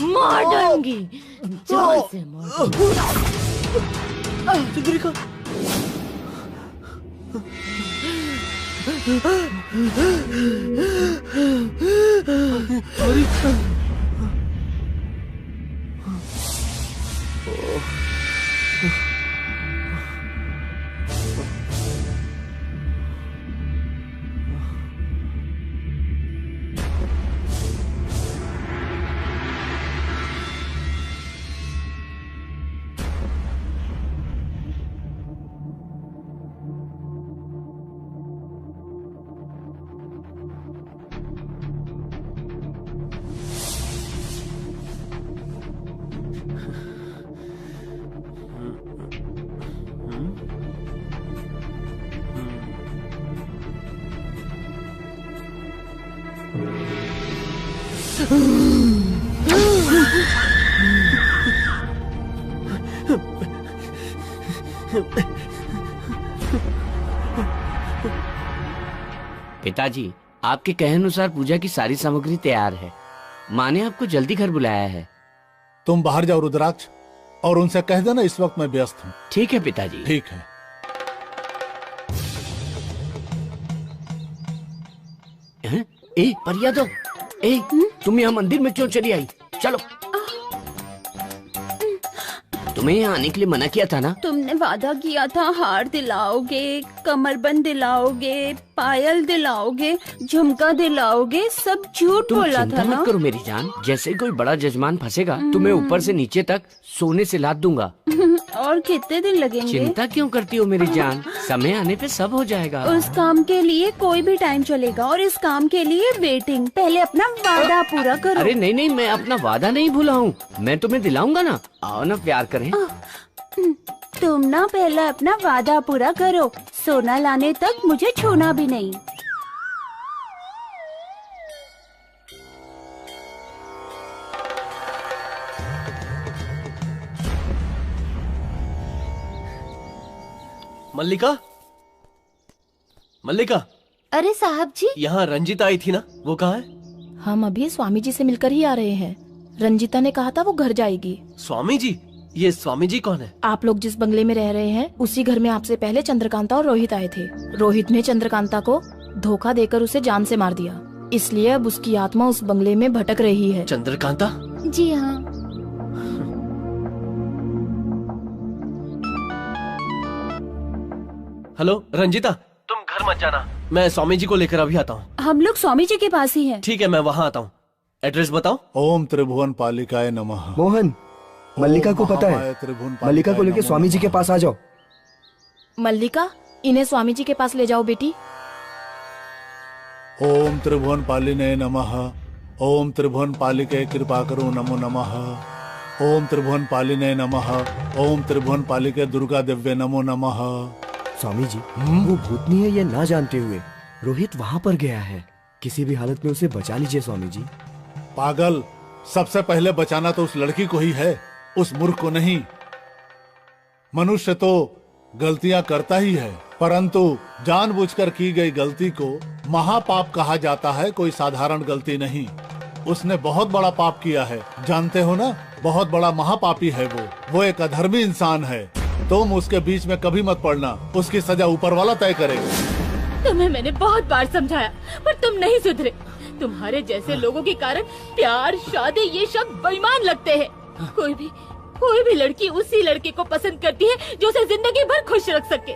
मार डालूंगी। जान से मार। चंद्रिका, पिताजी, आपके कहे अनुसार पूजा की सारी सामग्री तैयार है। माँ ने आपको जल्दी घर बुलाया है। तुम बाहर जाओ रुद्राक्ष, और उनसे कह देना इस वक्त मैं व्यस्त हूँ। ठीक है पिताजी। ठीक है। हैं? ए परिया दो, ए तुम यहाँ मंदिर में क्यों चली आई? चलो, तुम्हें यहाँ आने के लिए मना किया था ना? तुमने वादा किया था हार दिलाओगे, कमरबंद दिलाओगे, पायल दिलाओगे, झुमका दिलाओगे, सब झूठ तुम बोला चिंता था ना। मत करो मेरी जान, जैसे ही कोई बड़ा जजमान फंसेगा तुम्हें ऊपर से नीचे तक सोने से लाद दूंगा। और कितने दिन लगेंगे? चिंता क्यों करती हो मेरी जान, समय आने पे सब हो जाएगा। उस काम के लिए कोई भी टाइम चलेगा, और इस काम के लिए वेटिंग। पहले अपना वादा पूरा करो। अरे नहीं नहीं, मैं अपना वादा नहीं भूला हूँ, मैं तुम्हें दिलाऊंगा ना। आओ ना, प्यार करें। तुम ना पहले अपना वादा पूरा करो, सोना लाने तक मुझे छूना भी नहीं। मल्लिका, मल्लिका, अरे साहब जी, यहाँ रंजीता आई थी ना, वो कहाँ है? हम अभी स्वामी जी से मिलकर ही आ रहे हैं। रंजीता ने कहा था वो घर जाएगी। स्वामी जी? ये स्वामी जी कौन है? आप लोग जिस बंगले में रह रहे हैं, उसी घर में आपसे पहले चंद्रकांता और रोहित आए थे। रोहित ने चंद्रकांता को धोखा देकर उसे जान से मार दिया, इसलिए अब उसकी आत्मा उस बंगले में भटक रही है। चंद्रकांता? जी हाँ। हेलो रंजीता, तुम घर मत जाना, मैं स्वामी जी को लेकर अभी आता हूँ। हम लोग स्वामी जी के पास ही हैं। ठीक है, मैं वहाँ आता हूँ। एड्रेस बताओ। ओम त्रिभुवन पालिकाय नमः। मोहन, मल्लिका को पता महामाया है, त्रिभुवन मल्लिका को पालिकाय लेके नमः। स्वामी जी के पास आ जाओ। मल्लिका, इन्हें स्वामी जी के पास ले जाओ बेटी। ओम त्रिभुवन पालिने नमः। ओम त्रिभुवन पालिके कृपा करो नमो नमः। ओम त्रिभुवन पालिने नमः। ओम त्रिभुवन पालिके दुर्गा दिव्य नमो नमः। स्वामी जी, वो भूतनी है ये ना जानते हुए रोहित वहाँ पर गया है, किसी भी हालत में उसे बचा लीजिए स्वामी जी। पागल, सबसे पहले बचाना तो उस लड़की को ही है, उस मूर्ख को नहीं। मनुष्य तो गलतियां करता ही है, परंतु जानबूझकर की गई गलती को महापाप कहा जाता है, कोई साधारण गलती नहीं। उसने बहुत बड़ा पाप किया है, जानते हो ना, बहुत बड़ा महापापी है वो एक अधर्मी इंसान है। तुम उसके बीच में कभी मत पड़ना, उसकी सजा ऊपर वाला तय करेगा। तुम्हें मैंने बहुत बार समझाया, पर तुम नहीं सुधरे। तुम्हारे जैसे लोगों के कारण प्यार, शादी, ये शब्द बेईमान लगते हैं। कोई भी लड़की उसी लड़के को पसंद करती है जो उसे जिंदगी भर खुश रख सके।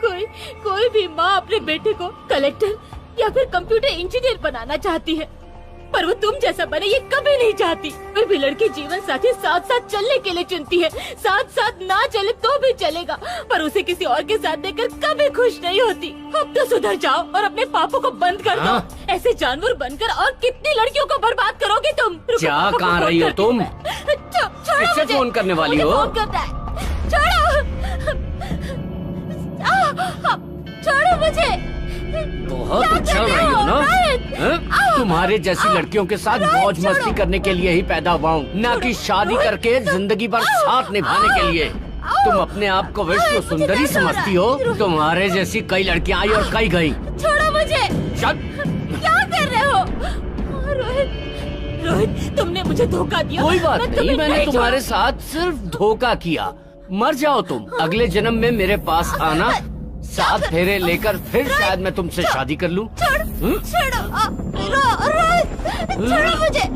कोई भी माँ अपने बेटे को कलेक्टर या फिर कंप्यूटर इंजीनियर बनाना चाहती है, पर वो तुम जैसा बने ये कभी नहीं चाहती। कोई भी लड़की जीवन साथी साथ साथ चलने के लिए चुनती है, साथ साथ ना चले तो भी चलेगा, पर उसे किसी और के साथ देखकर कभी खुश नहीं होती। अब तो सुधर जाओ और अपने पापों को बंद कर दो। ऐसे जानवर बनकर और कितनी लड़कियों को बर्बाद करोगे तुम। क्या कहाँ रही हो तुम? किससे फोन करने वाली हो? फोन करता है। छोड़ो मुझे। बहुत उछल रही हो ना? तुम्हारे जैसी लड़कियों के साथ मौज मस्ती करने के लिए ही पैदा हुआ हूँ, न कि शादी करके जिंदगी भर साथ निभाने के लिए। तुम अपने आप को विश्व सुंदरी समझती हो? तुम्हारे जैसी कई लड़कियाँ आई और कई गई। छोड़ो मुझे। क्या कर रहे हो? रोहित, तुमने मुझे धोखा दिया। कोई बात नहीं, मैंने तुम्हारे साथ सिर्फ धोखा किया। मर जाओ तुम, अगले जन्म में मेरे पास आना, 7 फेरे लेकर फिर शायद मैं तुमसे शादी कर लूं। छोड़ो मुझे।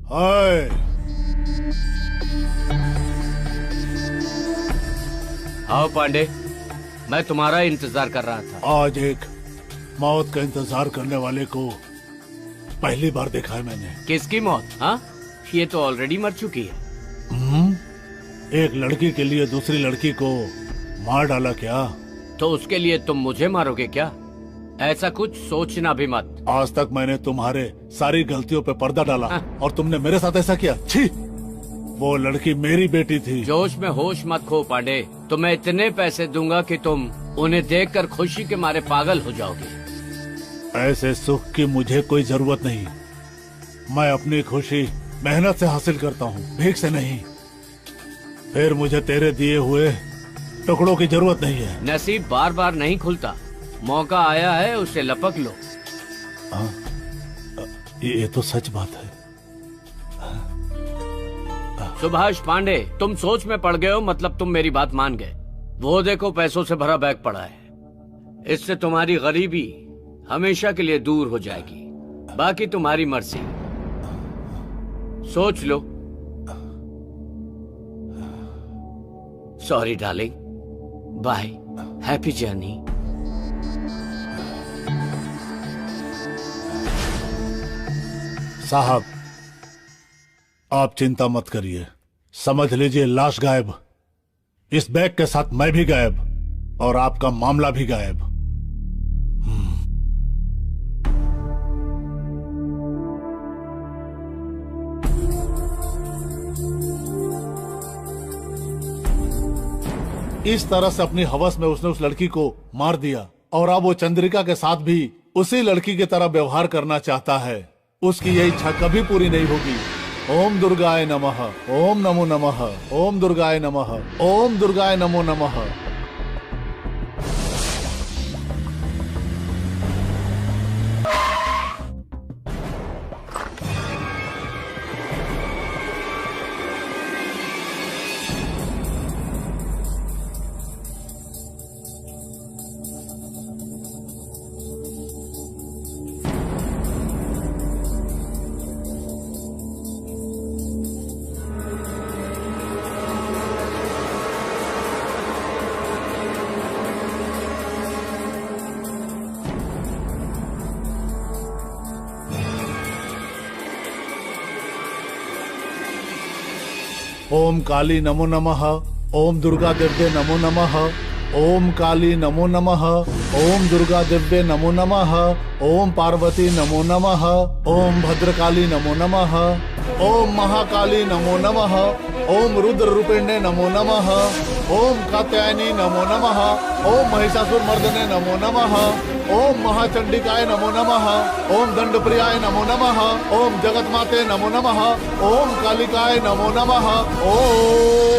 हाय, आओ पांडे, मैं तुम्हारा इंतजार कर रहा था। आज एक मौत का इंतजार करने वाले को पहली बार देखा है मैंने। किसकी मौत? हाँ, ये तो ऑलरेडी मर चुकी है। एक लड़की के लिए दूसरी लड़की को मार डाला क्या? तो उसके लिए तुम मुझे मारोगे क्या? ऐसा कुछ सोचना भी मत। आज तक मैंने तुम्हारे सारी गलतियों पे पर्दा डाला और तुमने मेरे साथ ऐसा किया। छी! वो लड़की मेरी बेटी थी। जोश में होश मत खो पांडे, तुम्हें इतने पैसे दूंगा कि तुम उन्हें देखकर खुशी के मारे पागल हो जाओगे। ऐसे सुख की मुझे कोई जरूरत नहीं। मैं अपनी खुशी मेहनत से हासिल करता हूँ, भीख से नहीं। फिर मुझे तेरे दिए हुए टुकड़ों की जरूरत नहीं है। नसीब बार बार नहीं खुलता, मौका आया है उसे लपक लो। ये तो सच बात है। सुभाष पांडे, तुम सोच में पड़ गए हो, मतलब तुम मेरी बात मान गए। वो देखो पैसों से भरा बैग पड़ा है, इससे तुम्हारी गरीबी हमेशा के लिए दूर हो जाएगी। बाकी तुम्हारी मर्जी, सोच लो। Sorry darling, bye, happy journey. साहब, आप चिंता मत करिए। समझ लीजिए लाश गायब, इस बैग के साथ मैं भी गायब और आपका मामला भी गायब। इस तरह से अपनी हवस में उसने उस लड़की को मार दिया और अब वो चंद्रिका के साथ भी उसी लड़की की तरह व्यवहार करना चाहता है। उसकी यह इच्छा कभी पूरी नहीं होगी। ओम दुर्गाय नमः, ओम नमो नमः, ओम दुर्गाय नमः, ओम दुर्गाय नमो नमः। ओम काली नमो नमः, ओम दुर्गा दिव्ये नमो नमः, ओम काली नमो नमः, ओम दुर्गा दिव्ये नमो नमः, ओम पार्वती नमो नमः, ओम भद्रकाली नमो नमः, ओम महाकाली नमो नमः, ओम रुद्र रूपिण्ये नमो नमः। ओम कात्यायनी नमो नमः। ओम महिषासुर मर्दने नमो नमः। ओम महाचंडिकाय नमो नमः। ओम दंडप्रियाय नमो नमः। ओम जगतमाते नमो नमः। ओम कालिकाय नमो नमः। ओम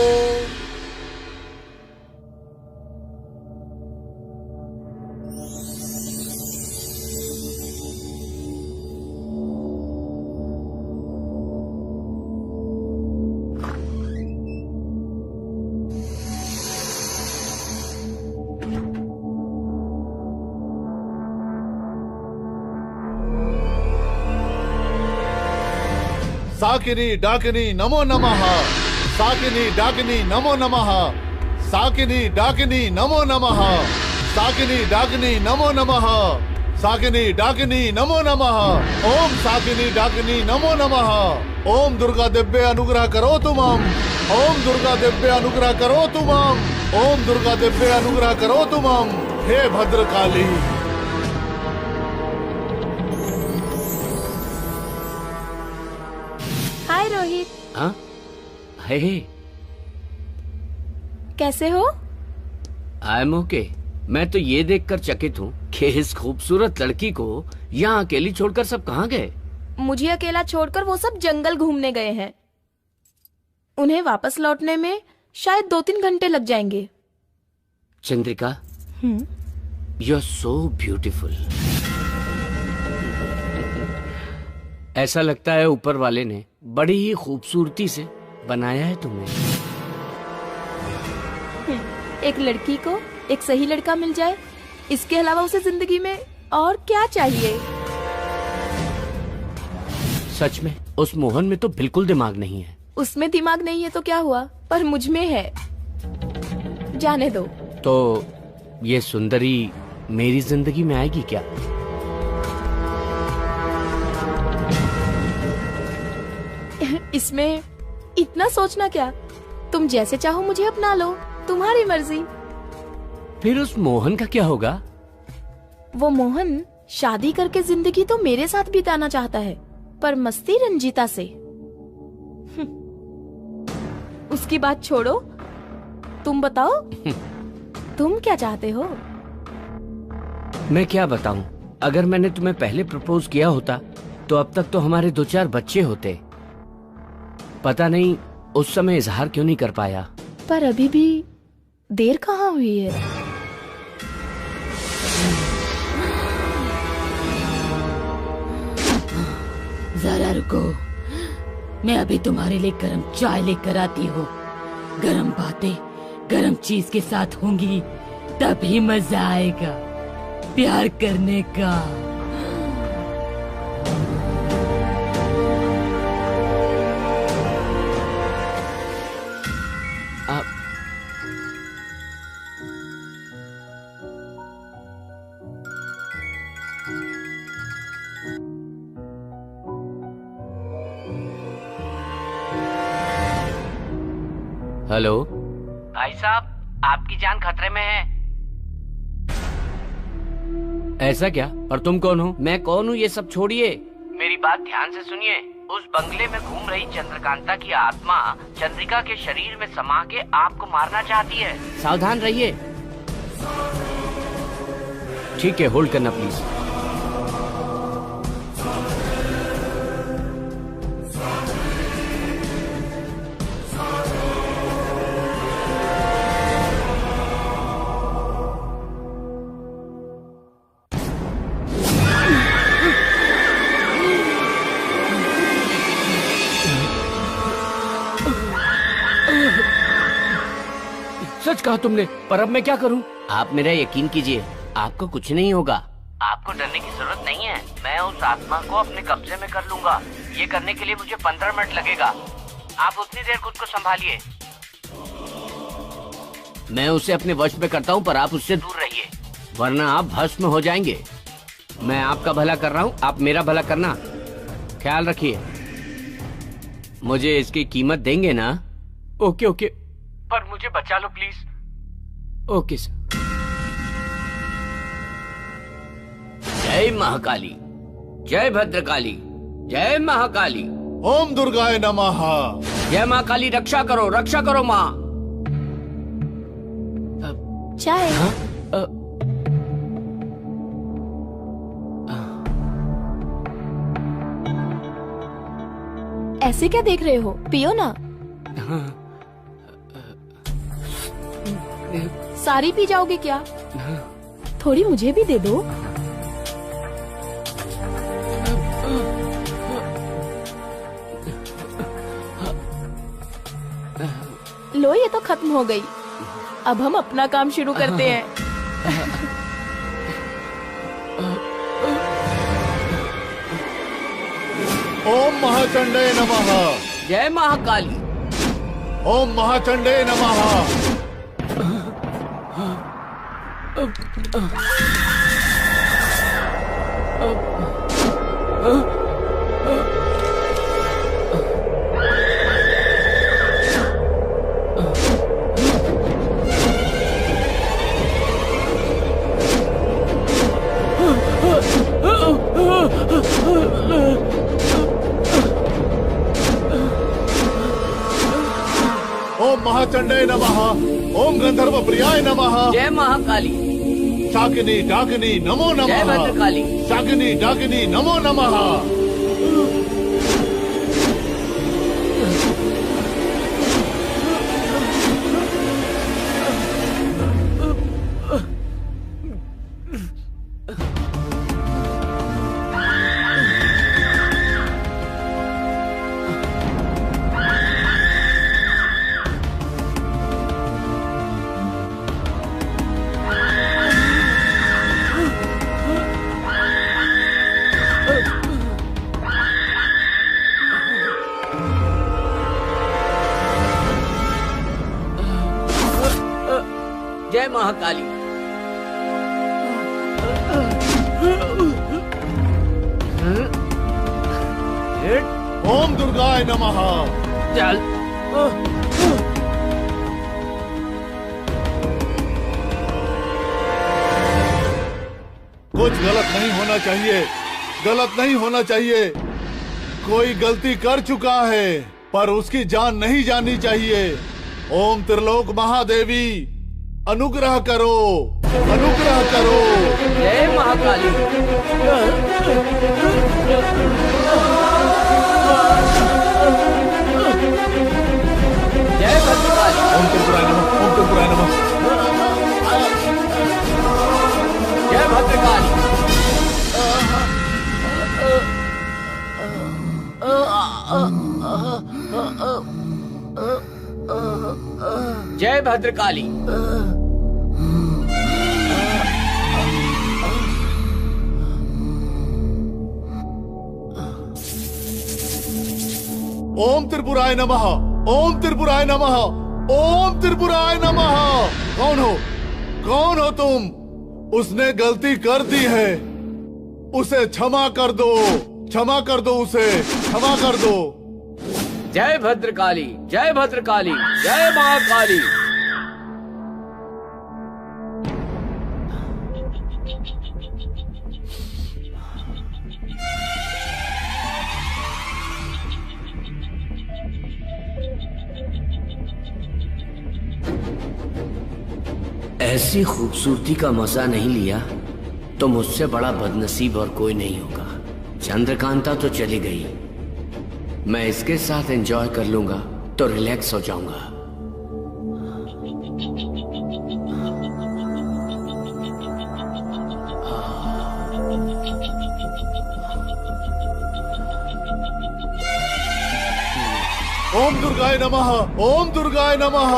साकिनी डाकिनी नमो नमः। साकिनी डाकिनी नमो नमः। साकिनी डाकिनी नमो नमः। साकिनी डाकिनी नमो नमः। साकिनी डाकिनी नमो नमः। ओम साकिनी डाकिनी नमो नमः। ओम दुर्गा देव्ये अनुग्रह करो तुमम। ओम दुर्गा देव्ये अनुग्रह करो तुमम। ओम दुर्गा देव्ये अनुग्रह करो तुमम। हे भद्रकाली। हाय रोहित। हाँ? हे कैसे हो? I am okay. मैं तो ये देखकर चकित हूँ कि इस खूबसूरत लड़की को यहाँ अकेली छोड़कर सब कहाँ गए। मुझे अकेला छोड़कर वो सब जंगल घूमने गए हैं। उन्हें वापस लौटने में शायद 2-3 घंटे लग जाएंगे। Chandrika, you are so beautiful. ऐसा लगता है ऊपर वाले ने बड़ी ही खूबसूरती से बनाया है तुम्हें। एक लड़की को एक सही लड़का मिल जाए, इसके अलावा उसे जिंदगी में और क्या चाहिए। सच में उस मोहन में तो बिल्कुल दिमाग नहीं है। उसमें दिमाग नहीं है तो क्या हुआ, पर मुझ में है। जाने दो। तो ये सुंदरी मेरी जिंदगी में आएगी क्या? इसमें इतना सोचना क्या। तुम जैसे चाहो मुझे अपना लो, तुम्हारी मर्जी। फिर उस मोहन का क्या होगा? वो मोहन शादी करके जिंदगी तो मेरे साथ बिताना चाहता है, पर मस्ती रंजीता से। उसकी बात छोड़ो, तुम बताओ तुम क्या चाहते हो? मैं क्या बताऊं? अगर मैंने तुम्हें पहले प्रपोज किया होता तो अब तक तो हमारे 2-4 बच्चे होते। पता नहीं उस समय इजहार क्यों नहीं कर पाया। पर अभी भी देर कहाँ हुई है। जरा रुको, मैं अभी तुम्हारे लिए गरम चाय लेकर आती हूँ। गरम बातें गरम चीज के साथ होंगी, तभी मजा आएगा प्यार करने का। हेलो भाई साहब, आपकी जान खतरे में है। ऐसा क्या? और तुम कौन हो? मैं कौन हूँ ये सब छोड़िए, मेरी बात ध्यान से सुनिए। उस बंगले में घूम रही चंद्रकांता की आत्मा चंद्रिका के शरीर में समा के आपको मारना चाहती है। सावधान रहिए। ठीक है, होल्ड करना प्लीज। सच कहा तुमने, पर अब मैं क्या करूं? आप मेरा यकीन कीजिए, आपको कुछ नहीं होगा। आपको डरने की जरूरत नहीं है। मैं उस आत्मा को अपने कब्जे में कर लूंगा। ये करने के लिए मुझे 15 मिनट लगेगा। आप उतनी देर खुद को संभालिए। मैं उसे अपने वश में करता हूँ, पर आप उससे दूर रहिए, वरना आप भस्म हो जाएंगे। मैं आपका भला कर रहा हूँ, आप मेरा भला करना। ख्याल रखिए। मुझे इसकी कीमत देंगे ना? ओके ओके, पर मुझे बचा लो प्लीज। Okay sir. जय महाकाली, जय भद्रकाली, जय महाकाली, ओम दुर्गाय नमः। जय माँ काली, रक्षा करो माँ। चाय। ऐसे क्या देख रहे हो, पियो ना। सारी पी जाओगे क्या? थोड़ी मुझे भी दे दो। लो, ये तो खत्म हो गई। अब हम अपना काम शुरू करते हैं। ओम महाचंडे नमः। जय महाकाली। ओम महाचंडे नमः। ओम महाचंडे नमः। ओम गंधर्व प्रियाय नमः। जय महाकाली। शाकिनी डाकिनी नमो जय नमः। भद्रकाली। शाकिनी डाकिनी नमो नमः। जय महाकाली। ओम दुर्गाय नमः। चल। कुछ गलत नहीं होना चाहिए, गलत नहीं होना चाहिए। कोई गलती कर चुका है पर उसकी जान नहीं जानी चाहिए। ओम त्रिलोक महादेवी अनुग्रह करो, अनुग्रह करो। जय महाकाली। जय भद्रकाली। ओम त्रिपुराय नमः। ओम त्रिपुराय नमः। जय भद्रकाली। जय भद्रकाली। ओम त्रिपुराय नमः। ओम त्रिपुराय नमः। ओम त्रिपुराय नमः। कौन हो, कौन हो तुम? उसने गलती कर दी है, उसे क्षमा कर दो, क्षमा कर दो, उसे क्षमा कर दो। जय भद्रकाली। जय भद्रकाली। जय महाकाली। ऐसी खूबसूरती का मजा नहीं लिया तो मुझसे बड़ा बदनसीब और कोई नहीं होगा। चंद्रकांता तो चली गई, मैं इसके साथ एंजॉय कर लूंगा तो रिलैक्स हो जाऊंगा। ओम दुर्गाय नमः। ओम दुर्गाय नमः।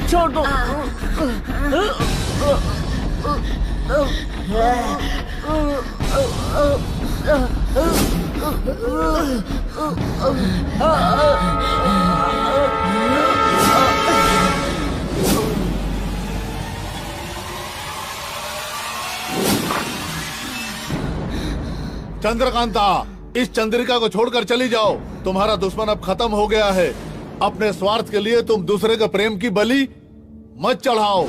छोड़ दो। चंद्रकांता, इस चंद्रिका को छोड़कर चली जाओ। तुम्हारा दुश्मन अब खत्म हो गया है। अपने स्वार्थ के लिए तुम दूसरे के प्रेम की बलि मत चढ़ाओ।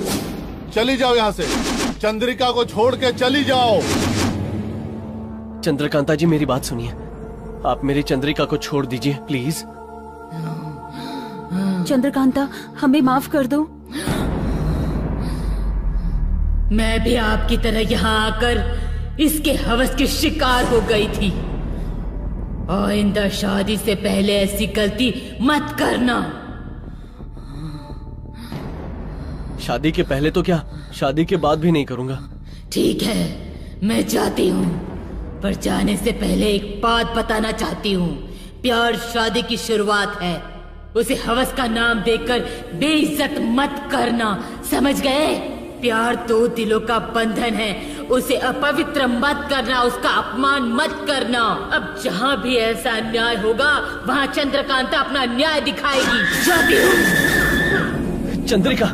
चली जाओ यहाँ से। चंद्रिका को छोड़ के चली जाओ। चंद्रकांता जी, मेरी बात सुनिए। आप मेरी चंद्रिका को छोड़ दीजिए प्लीज। चंद्रकांता, हमें माफ कर दो। मैं भी आपकी तरह यहाँ आकर इसके हवस की शिकार हो गई थी। आइंदा शादी से पहले ऐसी गलती मत करना। शादी के पहले तो क्या, शादी के बाद भी नहीं करूंगा। ठीक है, मैं जाती हूँ, पर जाने से पहले एक बात बताना चाहती हूँ। प्यार शादी की शुरुआत है। उसे हवस का नाम देकर बेइज्जत मत करना, समझ गए? प्यार दो दिलों का बंधन है। उसे अपवित्र मत करना, उसका अपमान मत करना। अब जहाँ भी ऐसा अन्याय होगा वहाँ चंद्रकांता अपना न्याय दिखाएगी। जाती हूँ। चंद्रिका,